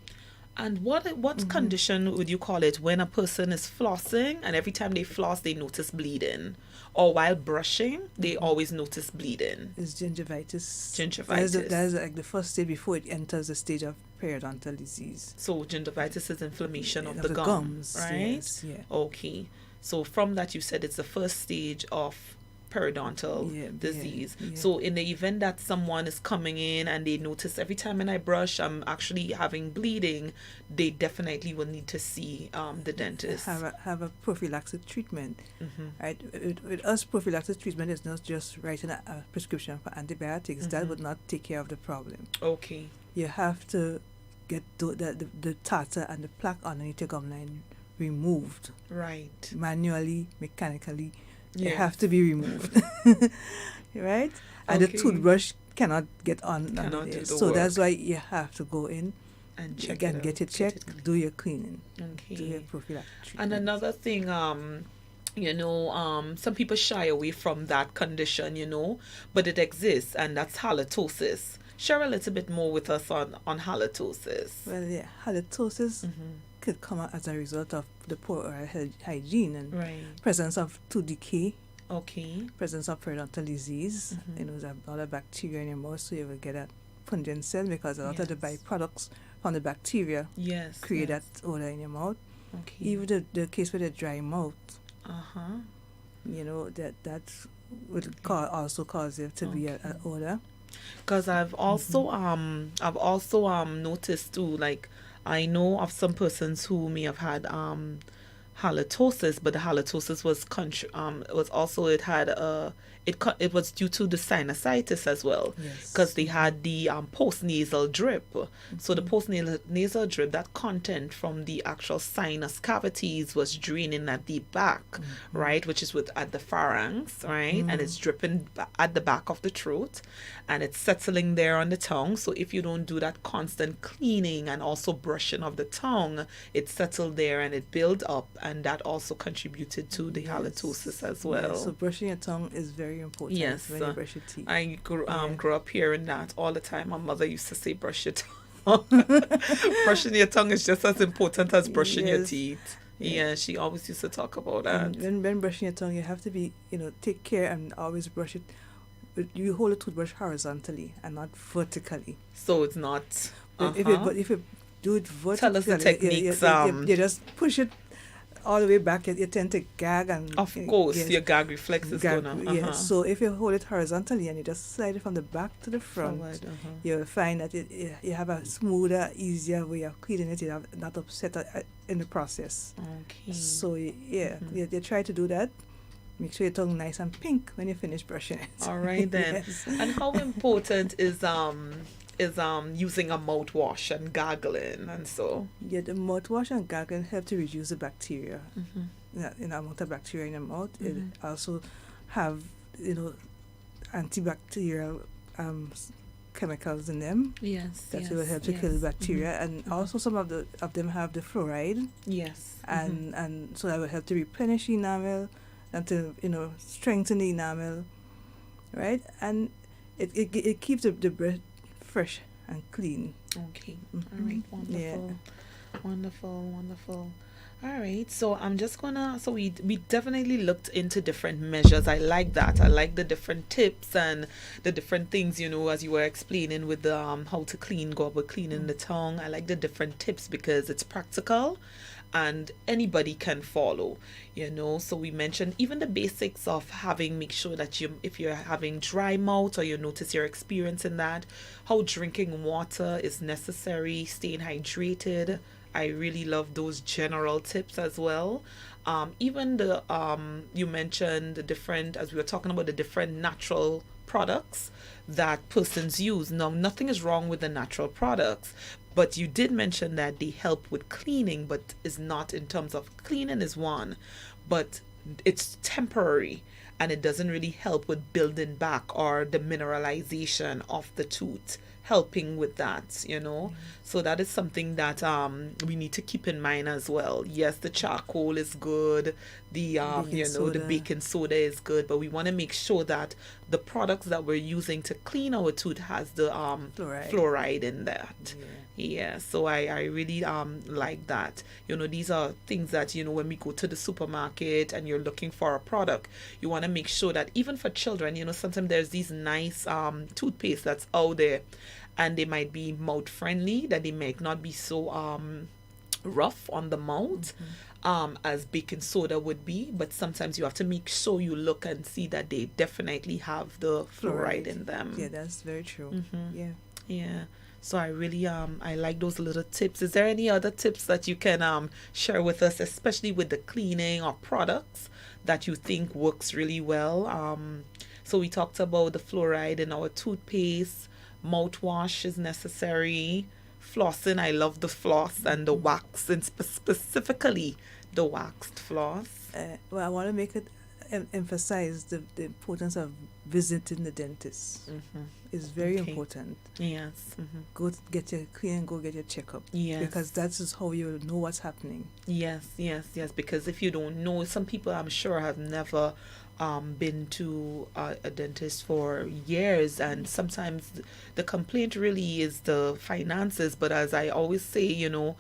And what condition would you call it when a person is flossing and every time they floss they notice bleeding, or while brushing they always notice bleeding? It's gingivitis. Gingivitis. That is like the first stage before it enters the stage of periodontal disease. So gingivitis is inflammation of Of the the gums, gums, right? yes, yeah. Okay. So from that you said it's the first stage of periodontal disease. Yeah. So in the event that someone is coming in and they notice every time when I brush I'm actually having bleeding, they definitely will need to see the dentist. Have a prophylaxis treatment. Right? With us, prophylaxis treatment is not just writing a prescription for antibiotics. That would not take care of the problem. Okay. You have to get the tartar and the plaque underneath your gum line removed. Right. Manually, mechanically. Yes. They have to be removed. Right? And the Okay. toothbrush cannot get on. Cannot do there. the So work. that's why you have to go in And check again, it out. get it checked, do your cleaning, Okay. do your prophylactic And treatment. another thing, some people shy away from that condition, but it exists, and that's halitosis. Share a little bit more with us on halitosis. Well, yeah, halitosis could come as a result of the poor oral hygiene and Right. presence of tooth decay, Okay. presence of periodontal disease. There's a lot of bacteria in your mouth, so you will get a pungent smell because a lot of the Yes. byproducts from the bacteria Yes. create yes. that odor in your mouth. Okay. Even the case with a dry mouth, Uh-huh. that would also cause there to be an odor. Because I've also noticed too, like I know of some persons who may have had halitosis, but the halitosis it was due to the sinusitis as well, Yes. because they had the postnasal drip. So the postnasal drip, that content from the actual sinus cavities was draining at the back, right, which is at the pharynx, right, and it's dripping at the back of the throat, and it's settling there on the tongue. So if you don't do that constant cleaning and also brushing of the tongue, it settled there and it built up, and that also contributed to the halitosis as well. Yes, so brushing your tongue is very important Yes, when you brush your teeth. I grew up hearing that all the time. My mother used to say, brush your tongue. Brushing your tongue is just as important as brushing your Yes. teeth. Yeah, she always used to talk about And that. when brushing your tongue, you have to be, take care and always brush it. You hold a toothbrush horizontally and not vertically. So it's not. But if you do it vertically, Tell us the techniques, you just push it all the way back. You tend to gag and Of course, yes, your gag reflex is gag, gonna. yes. So if you hold it horizontally and you just slide it from the back to the front, Forward, you'll find that you have a smoother, easier way of cleaning it. You have not upset in the process. Okay. So you try to do that. Make sure your tongue nice and pink when you finish brushing it. All right then. Yes. And how important is using a mouthwash and gargling and so? Yeah, the mouthwash and gargling help to reduce the bacteria. Amount of bacteria in your mouth. It also have antibacterial chemicals in them Yes. that will help to kill bacteria, and also some of them have the fluoride, Yes. and so that will help to replenish enamel and to strengthen the enamel, right? And it keeps the breath fresh and clean. Okay. All right. Wonderful. Yeah. Wonderful. All right. So I'm just gonna. So we definitely looked into different measures. I like that. I like the different tips and the different things. As you were explaining with the how to go about cleaning the tongue. I like the different tips because it's practical, and anybody can follow. So we mentioned even the basics of make sure that if you're having dry mouth or you notice you're experiencing that, how drinking water is necessary, staying hydrated. I really love those general tips as well. Even the you mentioned the different, as we were talking about, the different natural products that persons use. Now, nothing is wrong with the natural products, But you did mention that they help with cleaning, but is not in terms of cleaning is one, but it's temporary and it doesn't really help with building back or the mineralization of the tooth, helping with that, you know. So that is something that we need to keep in mind as well. Yes, the charcoal is good, the the baking soda is good, but we want to make sure that the products that we're using to clean our tooth has the fluoride in that. Yeah, so I really like that. You know, these are things that, you know, when we go to the supermarket and you're looking for a product, you want to make sure that even for children, you know, sometimes there's these nice toothpaste that's out there and they might be mouth friendly, that they might not be so rough on the mouth as baking soda would be, but sometimes you have to make sure you look and see that they definitely have the fluoride in them. Yeah, that's very true. Yeah. So I really I like those little tips. Is there any other tips that you can share with us, especially with the cleaning or products that you think works really well? So we talked about the fluoride in our toothpaste, mouthwash is necessary, flossing. I love the floss and the wax, and specifically the waxed floss. Well, I want to make it emphasize the importance of visiting the dentist. It's very important. Yes. Go get your clean, go get your checkup. Yes. Because that is how you know what's happening. Yes. Because if you don't know, some people I'm sure have never been to a dentist for years, and sometimes the complaint really is the finances. But as I always say, you know,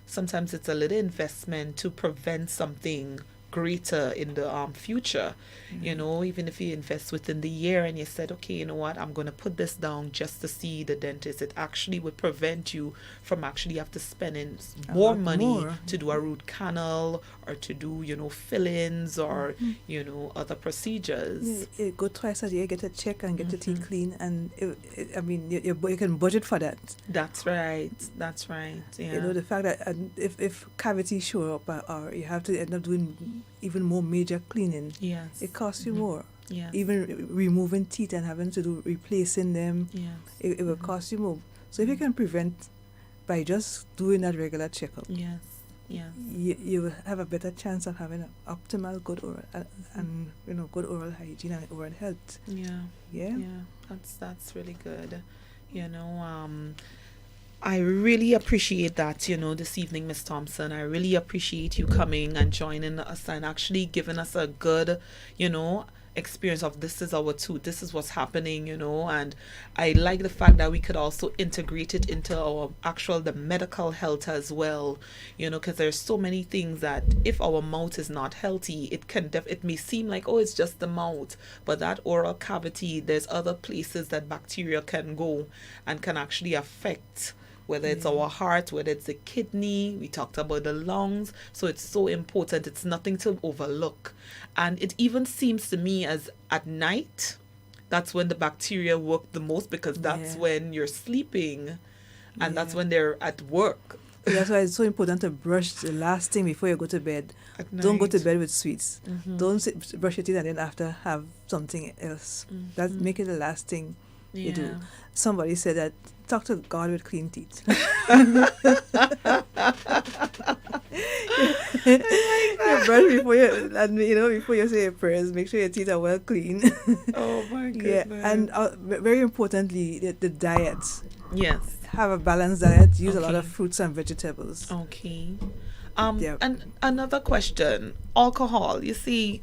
sometimes it's a little investment to prevent something greater in the future. You know, even if you invest within the year and you said, okay, you know what, I'm going to put this down just to see the dentist, it actually would prevent you from actually have to spending more money to do a root canal or to do, you know, fillings or you know, other procedures. Go twice a year, get a check and get your teeth clean, and I mean you can budget for that. That's right. Yeah. You know, the fact that if cavities show up or you have to end up doing even more major cleaning, yes, it costs you more. Yes. Even removing teeth and having to do replacing them, yes, it will cost you more. So if you can prevent by just doing that regular checkup, yes, you will have a better chance of having an optimal good oral and you know, good oral hygiene and oral health. Yeah. That's really good. You know, I really appreciate that, you know, this evening, Miss Thompson. I really appreciate you coming and joining us and actually giving us a good, you know, experience of this is our tooth, this is what's happening, you know. And I like the fact that we could also integrate it into our the medical health as well, you know, because there's so many things that if our mouth is not healthy, it may seem like, oh, it's just the mouth, but that oral cavity, there's other places that bacteria can go and can actually affect, whether it's our heart, whether it's the kidney, we talked about the lungs. So it's so important. It's nothing to overlook. And it even seems to me as at night, that's when the bacteria work the most, because that's when you're sleeping and that's when they're at work. That's why it's so important to brush the last thing before you go to bed. Don't go to bed with sweets. Don't brush your teeth and then after have something else. That make it the last thing you do. Somebody said that talk to God with clean teeth. You brush before before you say your prayers. Make sure your teeth are well clean. Oh my goodness! Yeah, and very importantly, the diet. Yes. Have a balanced diet. Use a lot of fruits and vegetables. Okay. And another question: alcohol. You see,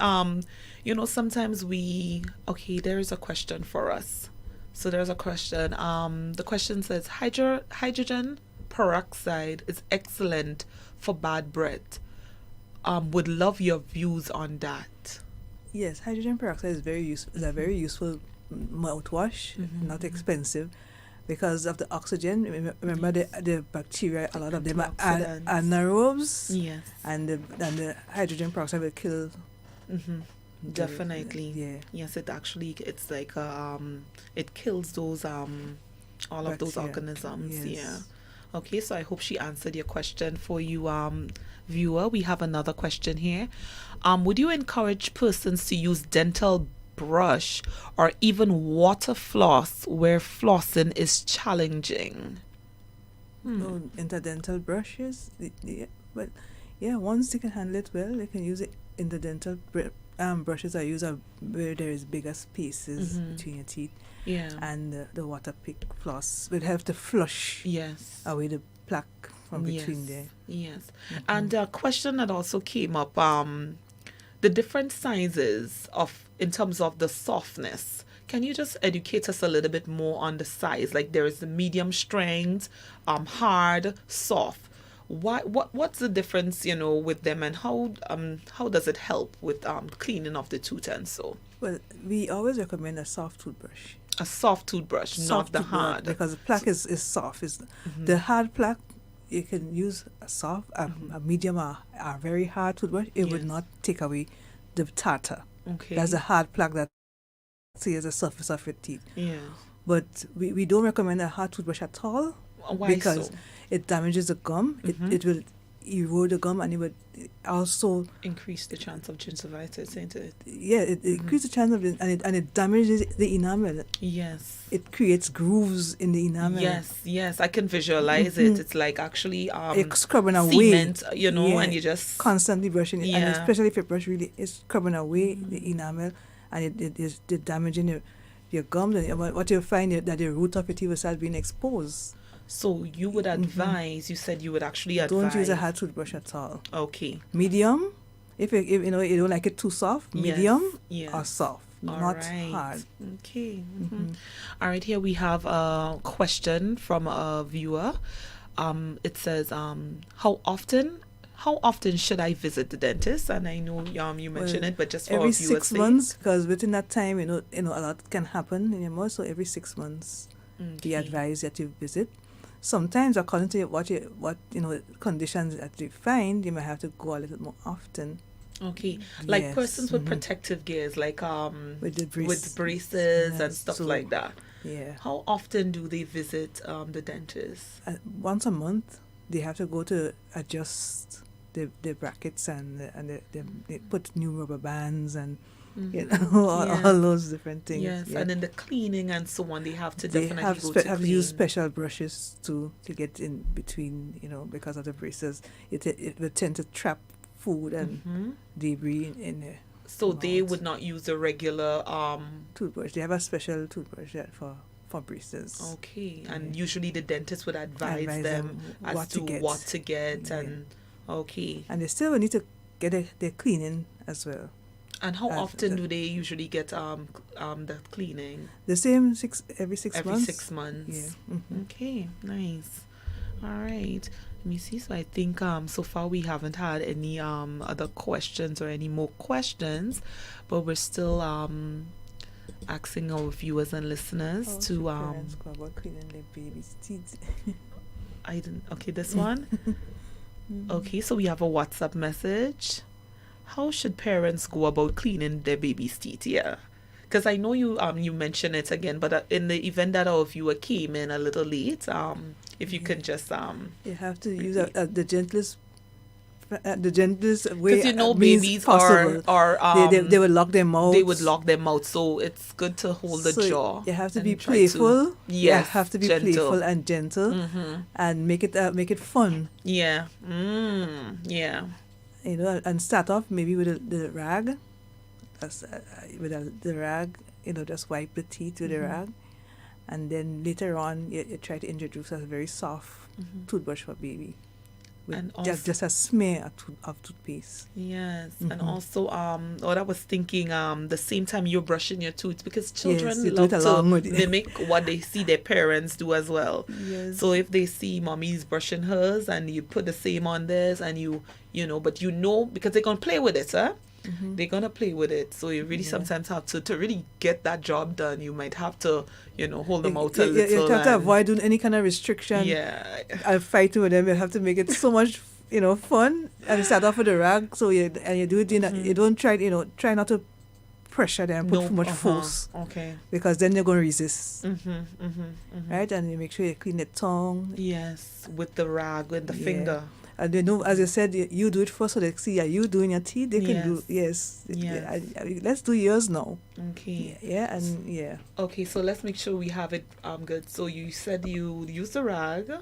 you know, sometimes there's a question for us. So there's a question. The question says, hydrogen peroxide is excellent for bad breath. Would love your views on that. Yes, hydrogen peroxide is very useful. It's a very useful mouthwash, not expensive, because of the oxygen. Remember the bacteria, a lot of them are anaerobes. Yes. And the hydrogen peroxide will kill. Definitely. Yes, it's like it kills those all of those organisms. Yes. Okay, so I hope she answered your question for you, viewer. We have another question here. Would you encourage persons to use dental brush or even water floss where flossing is challenging? interdental brushes. But yeah, once they can handle it well, they can use it. Interdental brushes are used where there is bigger spaces between your teeth. Yeah. And the water pick floss will have to flush Yes. away the plaque from between there. Yes. And a question that also came up, the different sizes in terms of the softness. Can you just educate us a little bit more on the size? Like there is the medium strength, hard, soft. What's the difference, with them, and how does it help with cleaning of the tooth and so? Well, we always recommend a soft toothbrush. A soft toothbrush, not the hard. Because the plaque is soft. The hard plaque, you can use a soft, a medium, or a very hard toothbrush. It would not take away the tartar. Okay. That's a hard plaque that seals the surface of your teeth. Yeah. But we don't recommend a hard toothbrush at all. Why because so? It damages the gum. It will erode the gum, and it would also increase the chance of gingivitis, ain't it? Yeah, it increases the chance of it, and it damages the enamel. Yes. It creates grooves in the enamel. Yes, I can visualize it. It's like actually it's scrubbing cement, away, and you just constantly brushing it, and especially if your brush really is scrubbing away the enamel, and it is damaging your gums. And what you find is that the root of your teeth will start being exposed. So you would advise, you said you would actually advise. Don't use a hard toothbrush at all. Okay. Medium, if you don't like it too soft, medium or soft, not right. hard. Okay. All right, here we have a question from a viewer. It says, how often should I visit the dentist? And I know you mentioned it, but just for every viewers' 6 months, because within that time, a lot can happen in your mouth. So every 6 months, we advise that you visit. Sometimes, according to what conditions that you find, you might have to go a little more often. Okay, like persons with protective gears, like with braces and stuff like that. Yeah. How often do they visit the dentist? Once a month. They have to go to adjust the brackets and they put new rubber bands and all those different things. Yes, and then the cleaning and so on, they have to definitely have go to have clean. use special brushes to get in between, because of the braces. It will tend to trap food and debris in there. So they would not use a regular toothbrush. They have a special toothbrush for braces. Okay, and usually the dentist would advise them as what to get and okay. And they still need to get their cleaning as well. And how often do they usually get the cleaning? The same every 6 months. Every 6 months. Yeah. Okay, nice. All right. Let me see. So I think so far we haven't had any other questions or any more questions, but we're still asking our viewers and listeners to parents go about cleaning their baby's teeth. I didn't. Okay, this one. Okay, so we have a WhatsApp message. How should parents go about cleaning their baby's teeth? Yeah, because I know you mentioned it again, but in the event that our viewer came in a little late, if you could just you have to use the gentlest way. Because babies are they would lock their mouth. They would lock their mouth, so it's good to hold the jaw. You have to be playful. Yes, you have to be gentle. playful and gentle, and make it fun. Yeah. Yeah. And start off maybe with the rag. The rag, just wipe the teeth with the rag, and then later on you try to introduce a very soft toothbrush for baby. And just a smear of toothpaste. Yes, and also what I was thinking, the same time you're brushing your teeth, because children love to mimic what they see their parents do as well. Yes. So if they see mommy's brushing hers and you put the same on this, and but because they're gonna play with it, huh? They're gonna play with it. So you really sometimes have to really get that job done. You might have to, hold them out a little. You have to avoid doing any kind of restriction. Yeah. I'll fight with them. You have to make it so much, fun. And start off with a rag. So you do it. You don't try. Try not to pressure them. Put too much force. Okay. Because then they're gonna resist. Right. And you make sure you clean the tongue. Yes, with the rag, with the finger. And as I said, you do it first, so they see you doing your teeth. They can do let's do yours now. Okay. Yeah. Okay, so let's make sure we have it good. So you said you use the rag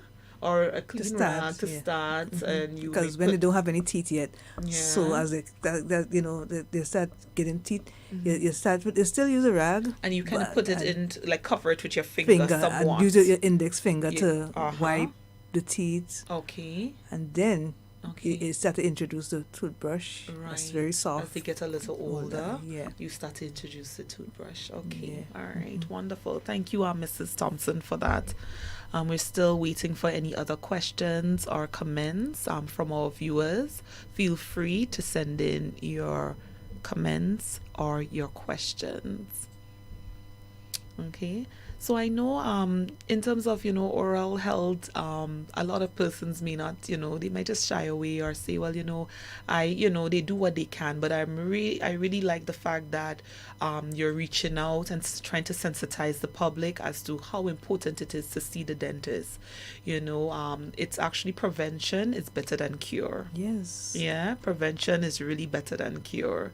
or a clean start, rag to yeah. start, and you Because may when they put, don't have any teeth yet, so yeah, as they start getting teeth, you still use a rag, and you kind of but put it and in, like cover it with your finger finger and use somewhat. your index finger Yeah. to Uh-huh. wipe the teeth, Okay. and then Okay. you start to introduce the toothbrush. That's very Right. soft. As they get a little older, yeah. you start to introduce the toothbrush. Okay. Yeah. All right. Wonderful. Thank you, Mrs. Thompson, for that. We're still waiting for any other questions or comments from our viewers. Feel free to send in your comments or your questions. Okay. So I know in terms of, oral health, a lot of persons may not, they might just shy away or say, well, they do what they can, but I really like the fact that you're reaching out and trying to sensitize the public as to how important it is to see the dentist. It's actually prevention is better than cure. Yes. Yeah, prevention is really better than cure.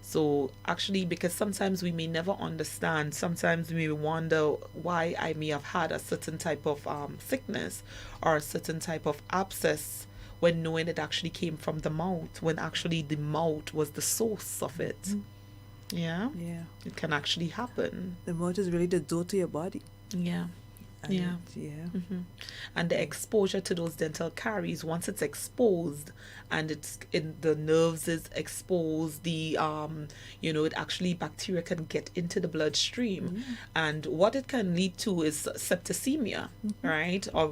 So actually, because sometimes we may never understand, sometimes we may wonder why I may have had a certain type of sickness or a certain type of abscess, when knowing it actually came from the mouth, when actually the mouth was the source of it. Yeah, Yeah. it can actually happen. The mouth is really the door to your body. Yeah. And Yeah. And the exposure to those dental caries, once it's exposed and it's in the nerves is exposed, the it actually bacteria can get into the bloodstream, and what it can lead to is septicemia, right? Or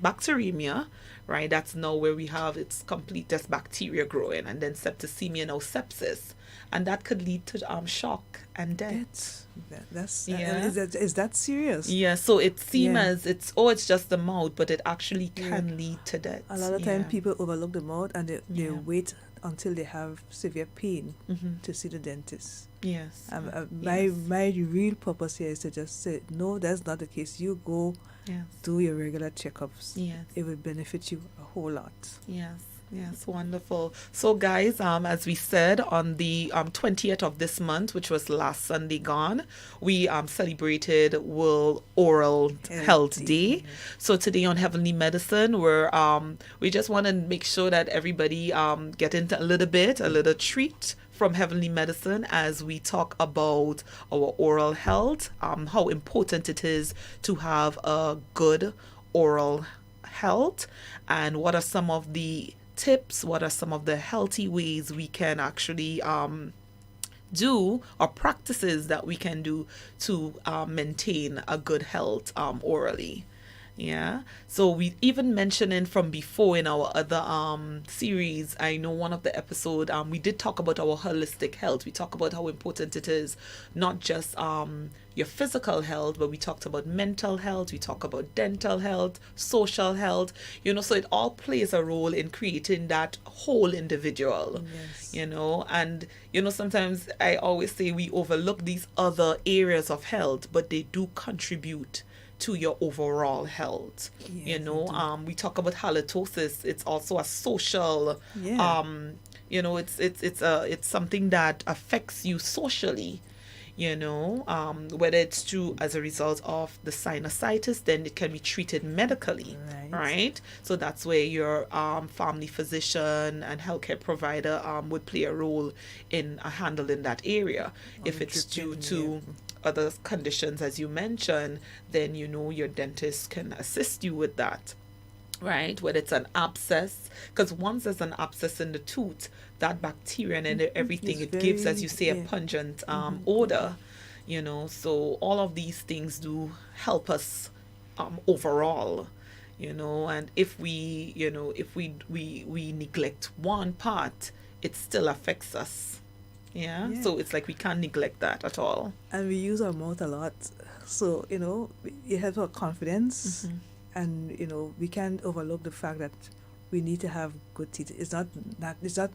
bacteremia, right? That's now where we have it's complete just bacteria growing, and then septicemia, now sepsis, and that could lead to shock and death. That's Yeah. is that serious? Yeah, so it seems Yeah. as it's just the mouth, but it actually can lead to death. A lot of time people overlook the mouth and they Yeah. wait until they have severe pain Mm-hmm. to see the dentist. Yes. My real purpose here is to just say, no, that's not the case. You go Yes. do your regular checkups. Yes. It will benefit you a whole lot. Yes. Yes, wonderful. So guys, as we said, on the 20th of this month, which was last Sunday gone, we celebrated World Oral Health Day. So today on Heavenly Medicine, we just want to make sure that everybody get into a little treat from Heavenly Medicine as we talk about our oral health, how important it is to have a good oral health, and what are some of the tips, what are some of the healthy ways we can actually do, or practices that we can do to maintain a good health orally. Yeah. So we even mentioning from before in our other series, I know one of the episode we did talk about our holistic health. We talk about how important it is, not just your physical health, but we talked about mental health, we talk about dental health, social health, so it all plays a role in creating that whole individual. Yes. And sometimes I always say we overlook these other areas of health, but they do contribute to your overall health. Yes, We talk about halitosis. It's also a social it's something that affects you socially, whether it's true as a result of the sinusitis, then it can be treated medically, right? So that's where your family physician and healthcare provider would play a role in handling that area. If it's due to other conditions, as you mentioned, then your dentist can assist you with that, right? Whether it's an abscess, because once there's an abscess in the tooth, that bacteria and everything, it gives, as you say, a pungent odor, so all of these things do help us overall, and if we neglect one part, it still affects us. Yeah. So it's like we can't neglect that at all. And we use our mouth a lot. So, it helps our confidence. And, we can't overlook the fact that we need to have good teeth. It's not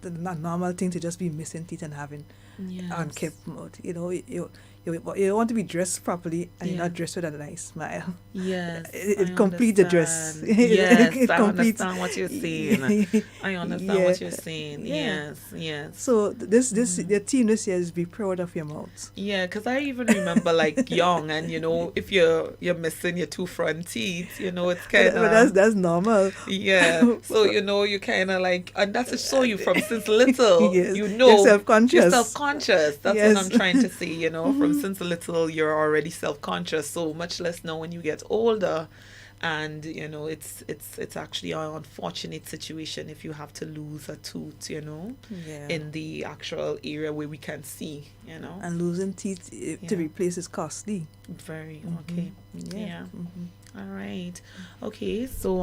a normal thing to just be missing teeth and having unkept mouth. Your You want to be dressed properly, and you're Yeah. not dressed with a nice smile. Yes, It I completes the dress. understand. Yes, It I completes. understand what you're saying. I understand what you're saying. Yeah. Yes, yes. So the theme this year is be proud of your mouth. Yeah, because I even remember like young, and if you're missing your two front teeth, it's kind But of that's normal. yeah. So you kind of like, and that's a show you from since little. Yes. You You're know self-conscious. you're self-conscious. That's Yes. what I'm trying to say. From since little you're already self-conscious. So much less now when you get older, and it's actually an unfortunate situation if you have to lose a tooth. Yeah. In the actual area where we can see. And losing teeth to Yeah. replace is costly. Very okay. Yeah. Mhm. All right. Okay. So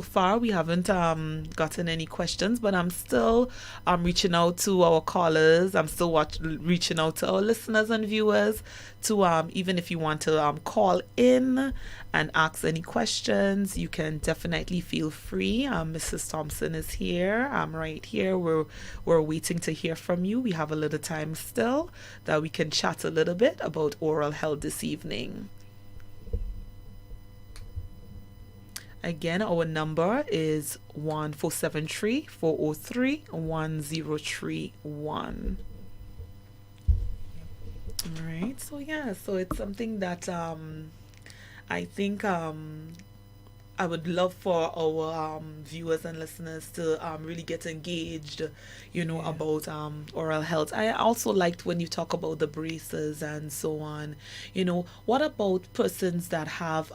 far we haven't gotten any questions, but I'm still reaching out to our callers. I'm still reaching out to our listeners and viewers to even if you want to call in and ask any questions, you can definitely feel free. Mrs. Thompson is here. I'm right here. We're waiting to hear from you. We have a little time still that we can chat a little bit about oral health this evening. Again, our number is 1-473-403-1031. All right. So it's something that I think I would love for our viewers and listeners to really get engaged, about oral health. I also liked when you talk about the braces and so on. What about persons that have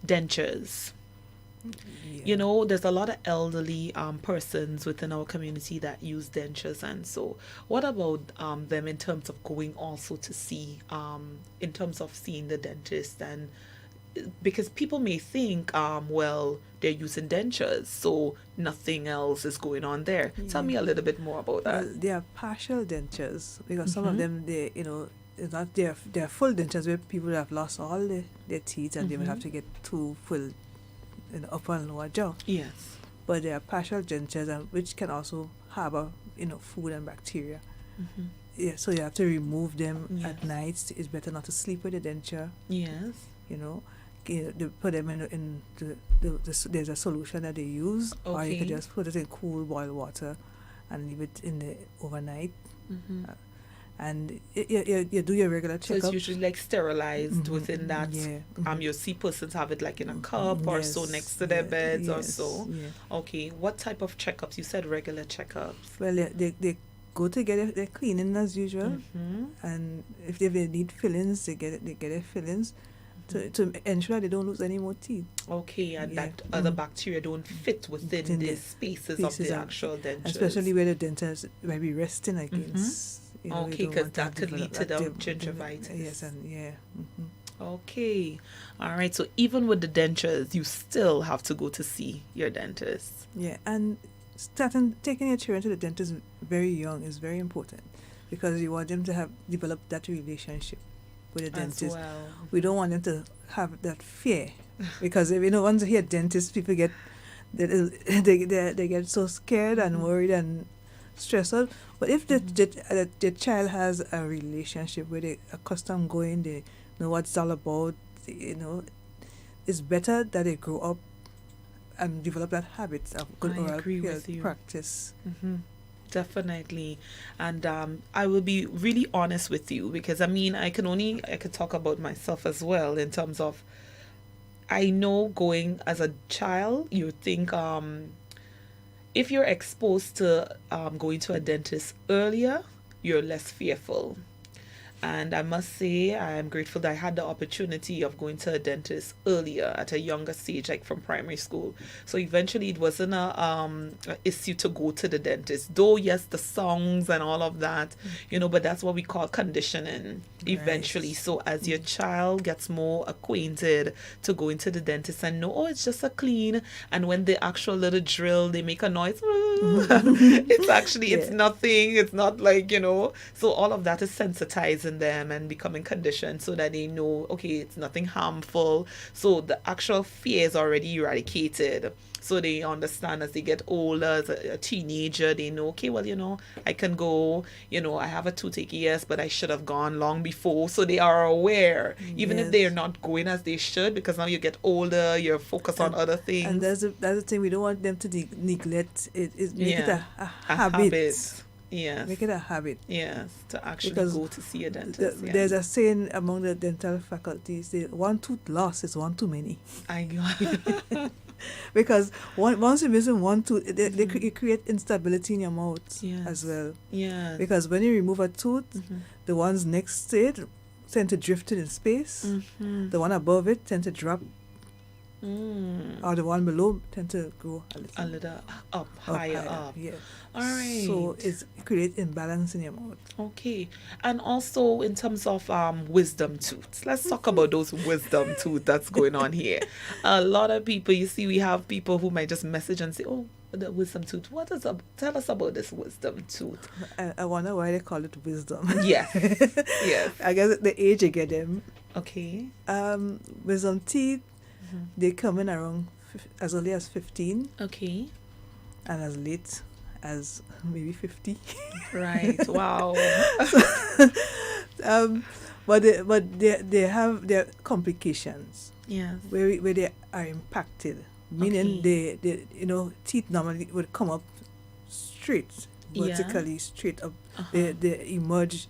dentures? Yeah. There's a lot of elderly persons within our community that use dentures, and so what about them in terms of going also to see in terms of seeing the dentist? And because people may think well, they're using dentures, so nothing else is going on there. Tell me a little bit more about that. Well, they are partial dentures because some of them it's not they're full dentures where people have lost all their teeth and they will have to get two full upper and lower jaw. Yes. But they are partial dentures which can also harbor food and bacteria. Yeah, so you have to remove them at night. It's better not to sleep with a denture. Yes. They put them in there's a solution that they use, or you could just put it in cool boiled water and leave it in the overnight. And you do your regular So checkup. it's usually like sterilized within that. Yeah. You see persons have it like in a cup or so next to their beds or so. Yeah. Okay, what type of checkups? You said regular checkups. Well, they go to get their cleaning as usual, and if they need fillings, they get their fillings to ensure they don't lose any more teeth. Okay, and that other bacteria don't fit within the spaces of the actual dentures. Especially where the dentist might be resting against. Okay, because that could lead to the gingivitis. Yes, and Okay, all right. So even with the dentures, you still have to go to see your dentist. Yeah, and taking your children to the dentist very young is very important because you want them to develop that relationship with the dentist. Well. We don't want them to have that fear because once you hear dentist, people get they get so scared and worried and stressed out. But if the child has a relationship where they accustomed going, they know what it's all about, it's better that they grow up and develop that habit of good oral health practice. Definitely. And I will be really honest with you because I could talk about myself as well in terms of I know going as a child, you think if you're exposed to going to a dentist earlier, you're less fearful. And I must say, I'm grateful that I had the opportunity of going to a dentist earlier at a younger stage, like from primary school. So eventually it wasn't a issue to go to the dentist. Though, yes, the songs and all of that, but that's what we call conditioning eventually. Right. So as your child gets more acquainted to going to the dentist and know, it's just a clean. And when the actual little drill, they make a noise, It's actually, it's Yeah. nothing. It's not like, so all of that is sensitizing them and becoming conditioned so that they know, okay, it's nothing harmful. So the actual fear is already eradicated. So they understand as they get older, as a teenager, they know, okay, well, I can go, I have a toothache, yes, but I should have gone long before. So they are aware, even if they are Yes. not going as they should, because now you get older, you're focused on other And things. that's the thing. We don't want them to neglect it. Make it Yeah. a A habit. habit. Yes. Make it a habit. Yes. To actually Because go to see a dentist. Yeah. there's a saying among the dental faculties: one tooth lost is one too many. I got Because once you're missing one tooth, it create instability in your mouth Yes. as well. Yes. Because when you remove a tooth, the ones next to it tend to drift in space. Mm-hmm. The one above it tend to drop, Mm. or the one below tend to grow a little. A little up, higher up. Yeah. All right. So it creates imbalance in your mouth. Okay. And also in terms of wisdom tooth. Let's talk about those wisdom tooth that's going on here. A lot of people, you see, we have people who might just message and say, oh, the wisdom tooth. Tell us about this wisdom tooth. I wonder why they call it wisdom. Yes. Yes. I guess the age you get them. Okay. Wisdom teeth, they come in around as early as 15 Okay. and as late as maybe 50. Right. Wow. But they have their complications Yes. where they are impacted, meaning Okay. they teeth normally would come up straight, Yeah. vertically straight up. Uh-huh. They emerge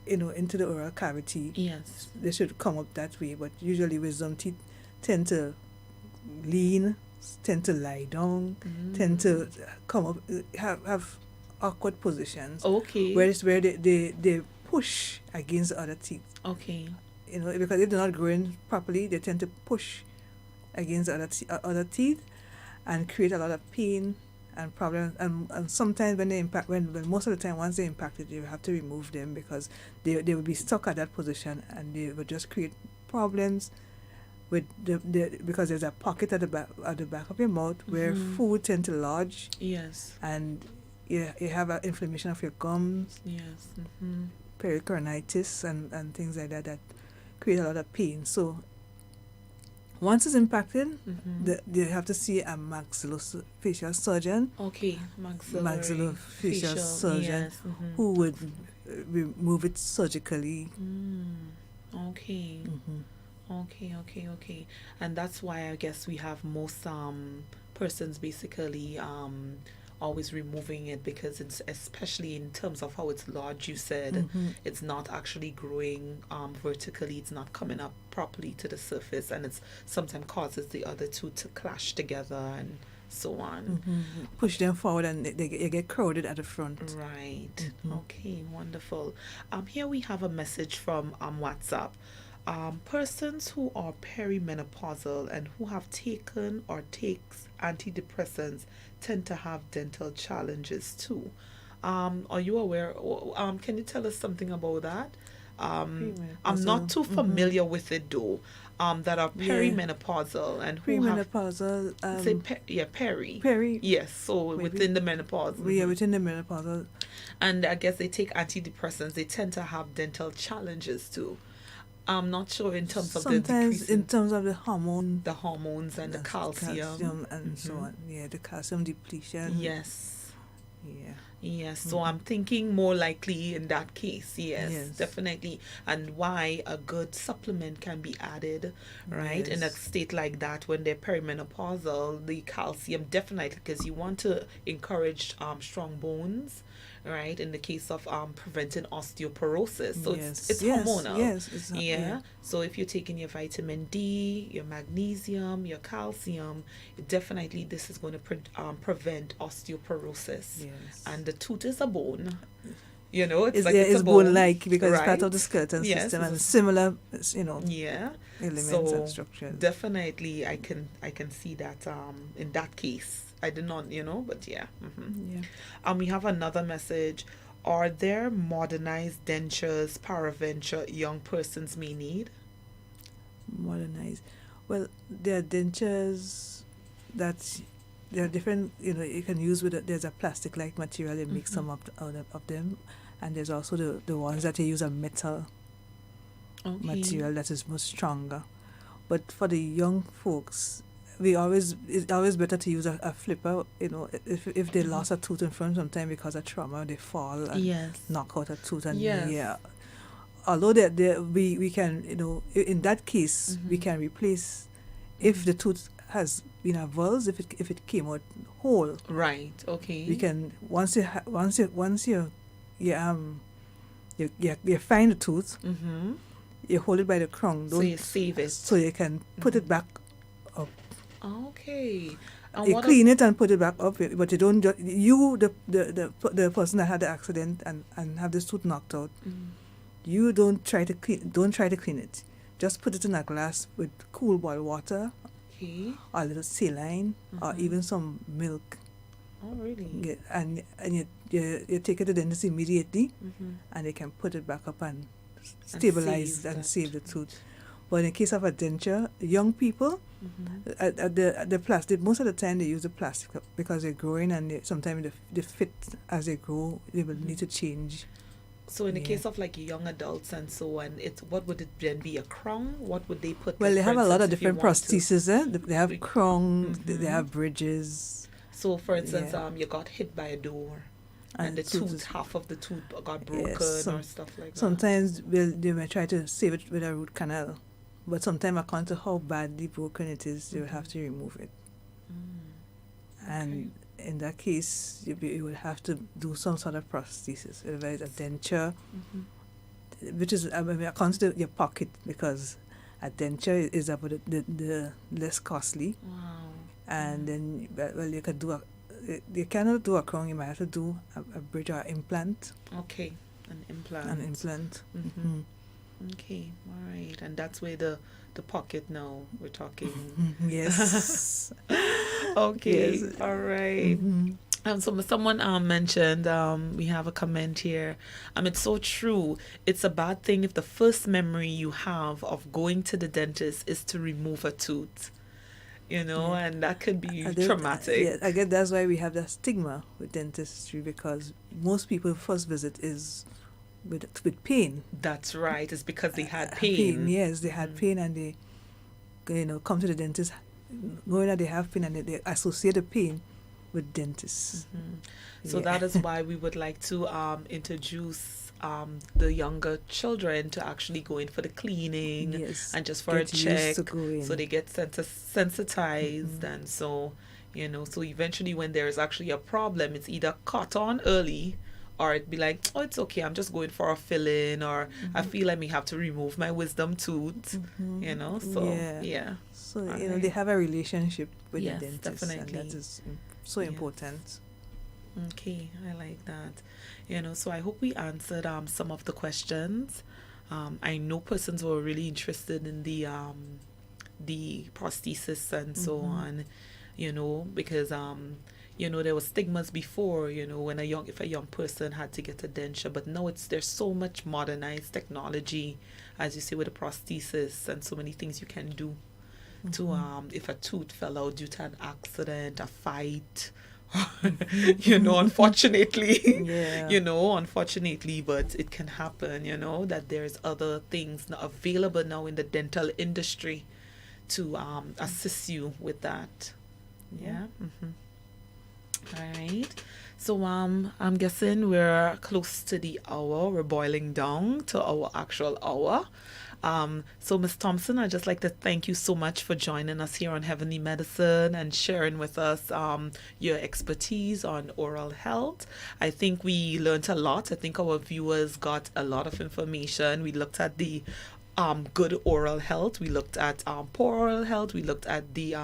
into the oral cavity. Yes. They should come up that way, but usually wisdom teeth tend to lean, tend to lie down, tend to come up, have awkward positions. Okay. Whereas where they push against the other teeth. Okay. Because if they're not growing properly, they tend to push against the other teeth and create a lot of pain and problems. And sometimes when most of the time, once they're impacted, you have to remove them because they will be stuck at that position and they will just create problems with because there's a pocket at the back of your mouth where food tend to lodge, Yes. and you have an inflammation of your gums, Yes. Mm-hmm. pericoronitis and things like that create a lot of pain. So once it's impacted, they have to see a maxillofacial surgeon, Okay. maxillofacial surgeon, Yes. Mm-hmm. who would remove it surgically. Okay. Okay. And that's why I guess we have most persons basically always removing it, because it's, especially in terms of how it's lodged, you said it's not actually growing vertically, it's not coming up properly to the surface, and it's sometimes causes the other two to clash together and so on. Push them forward and they get crowded at the front. Right. Okay, wonderful. Here we have a message from WhatsApp. Persons who are perimenopausal and who have taken or takes antidepressants tend to have dental challenges too. Are you aware? Can you tell us something about that? I'm not too familiar with it though. That are perimenopausal and who have Premenopausal. say peri. Peri. Yes, so Maybe. within the menopause. We are within the menopausal. And I guess they take antidepressants. They tend to have dental challenges too. I'm not sure in terms of the Sometimes decrease in terms of the hormones and the calcium. and so on. Yeah, the calcium depletion. Yes. Yeah. Yes, so I'm thinking more likely in that case, yes, definitely. And why a good supplement can be added, right? In a state like that, when they're perimenopausal, the calcium definitely, because you want to encourage strong bones, right? In the case of preventing osteoporosis, so it's hormonal. Yes, it's So if you're taking your vitamin D, your magnesium, your calcium, definitely this is going to prevent osteoporosis. Yes. And the tooth is a bone. It's it's bone-like because it's part of the skeleton Yes, system and similar, yeah. elements and structures. Definitely, I can see that in that case. I did not, but yeah. We have another message. Are there modernized dentures paraventure young persons may need? Modernized. Well, there are dentures that there are different, you can use there's a plastic-like material, you make some of them, and there's also the ones that you use a metal material that is much stronger. But for the young folks, it's always better to use a flipper, if they lost a tooth in front sometime because of trauma, they fall and knock out a tooth, and although we can, in that case, we can replace if the tooth has been avulsed, if it came out whole. Right. Okay. We can once you find the tooth, you hold it by the crown. So you save it. So you can put it back up. Okay. You clean it and put it back up, but you don't. The person that had the accident and have this tooth knocked out. You don't try to clean it. Just put it in a glass with cool boiled water, or a little saline, or even some milk. Oh, really? Yeah, and you take it to the dentist immediately, and they can put it back up and stabilize and save the tooth. But in the case of a denture, young people, the plastic, most of the time they use the plastic because they're growing, and sometimes they fit as they grow. They will need to change. So in the case of like young adults and so on, what would it then be, a crown? What would they put? Well, they have a lot of different prostheses. They have crowns, they have bridges. So for instance, you got hit by a door and the tooth, half of the tooth got broken or stuff like that. Sometimes they may try to save it with a root canal, but sometimes according to how badly broken it is, they will have to remove it. And in that case, you would have to do some sort of prosthesis, whether it's a denture, which is, I consider your pocket, because a denture is about the less costly. Wow. And then, you could do you cannot do a crown, you might have to do a bridge or implant. Okay, an implant. Okay, all right. And that's where the pocket now we're talking. Yes. Okay, yes. All right. So someone mentioned, we have a comment here. It's so true. It's a bad thing if the first memory you have of going to the dentist is to remove a tooth. And that could be traumatic. Yeah, I guess that's why we have that stigma with dentistry, because most people first visit is with pain. That's right. It's because they had pain. Yes, they had pain, and they, come to the dentist knowing that they have pain, and they associate the pain with dentists. So that is why we would like to introduce the younger children to actually go in for the cleaning and just for a check, so they get sensitized, and so so eventually when there is actually a problem, it's either caught on early, or it'd be like, oh, it's okay, I'm just going for a fill-in, or I feel I may have to remove my wisdom tooth, So they have a relationship with the dentist, definitely. and that is so important. Okay, I like that. So I hope we answered some of the questions. I know persons were really interested in the prosthesis and so on, because there was stigmas before, when if a young person had to get a denture, but now there's so much modernized technology, as you say, with the prosthesis, and so many things you can do to if a tooth fell out due to an accident, a fight, unfortunately, unfortunately, but it can happen, that there's other things available now in the dental industry to assist you with that. All right. So I'm guessing we're close to the hour. We're boiling down to our actual hour. So Ms. Thompson, I'd just like to thank you so much for joining us here on Heavenly Medicine and sharing with us your expertise on oral health. I think we learned a lot. I think our viewers got a lot of information. We looked at the good oral health. We looked at poor oral health. We looked at the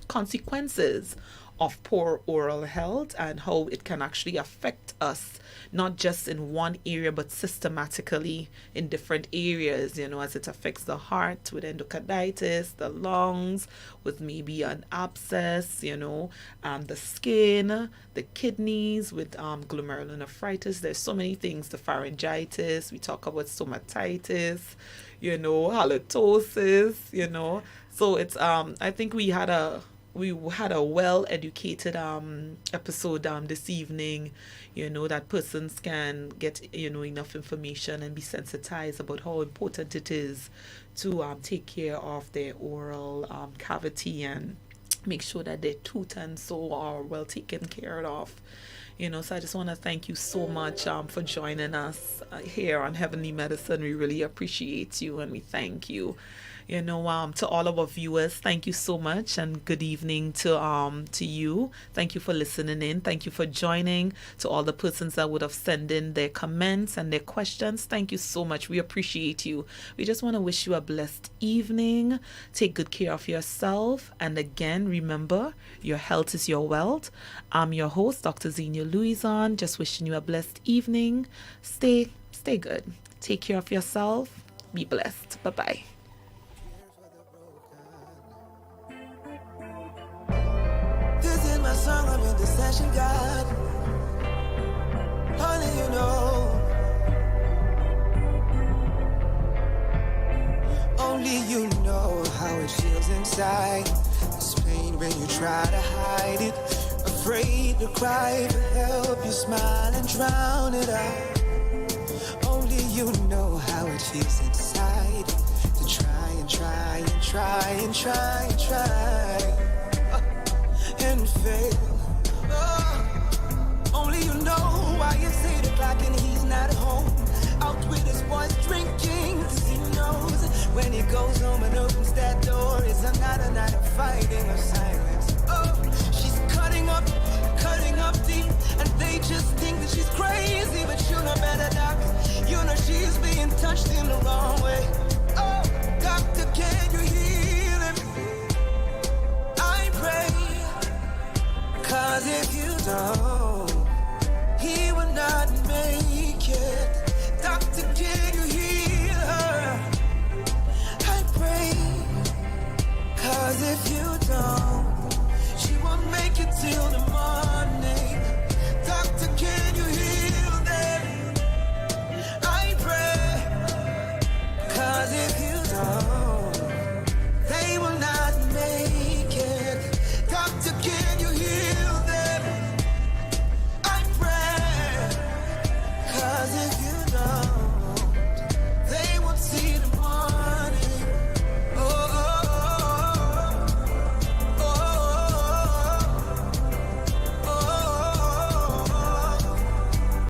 consequences of poor oral health and how it can actually affect us, not just in one area, but systematically in different areas, as it affects the heart with endocarditis, the lungs with maybe an abscess, the skin, the kidneys with glomerulonephritis. There's so many things, the pharyngitis, we talk about stomatitis, halitosis, so it's, I think we had a we had a well-educated episode this evening. That persons can get enough information and be sensitized about how important it is to take care of their oral cavity and make sure that their tooth and so are well taken care of. So I just want to thank you so much for joining us here on Heavenly Medicine. We really appreciate you and we thank you. To all of our viewers, thank you so much and good evening to you. Thank you for listening in. Thank you for joining. To all the persons that would have sent in their comments and their questions, thank you so much. We appreciate you. We just want to wish you a blessed evening. Take good care of yourself. And again, remember, your health is your wealth. I'm your host, Dr. Xenia Louison. Just wishing you a blessed evening. Stay good. Take care of yourself. Be blessed. Bye-bye. My song, I'm in the session, God. Only you know. Only you know how it feels inside. This pain when you try to hide it. Afraid to cry for help. You smile and drown it out. Only you know how it feels inside. To try and try and try and try and try. And fail. Only you know why it's 8 o'clock and he's not home. Out with his boys drinking, 'cause he knows when he goes home and opens that door, it's another night of fighting or silence. She's cutting up deep, and they just think that she's crazy, but you know better, doc. You know she's being touched in the wrong way.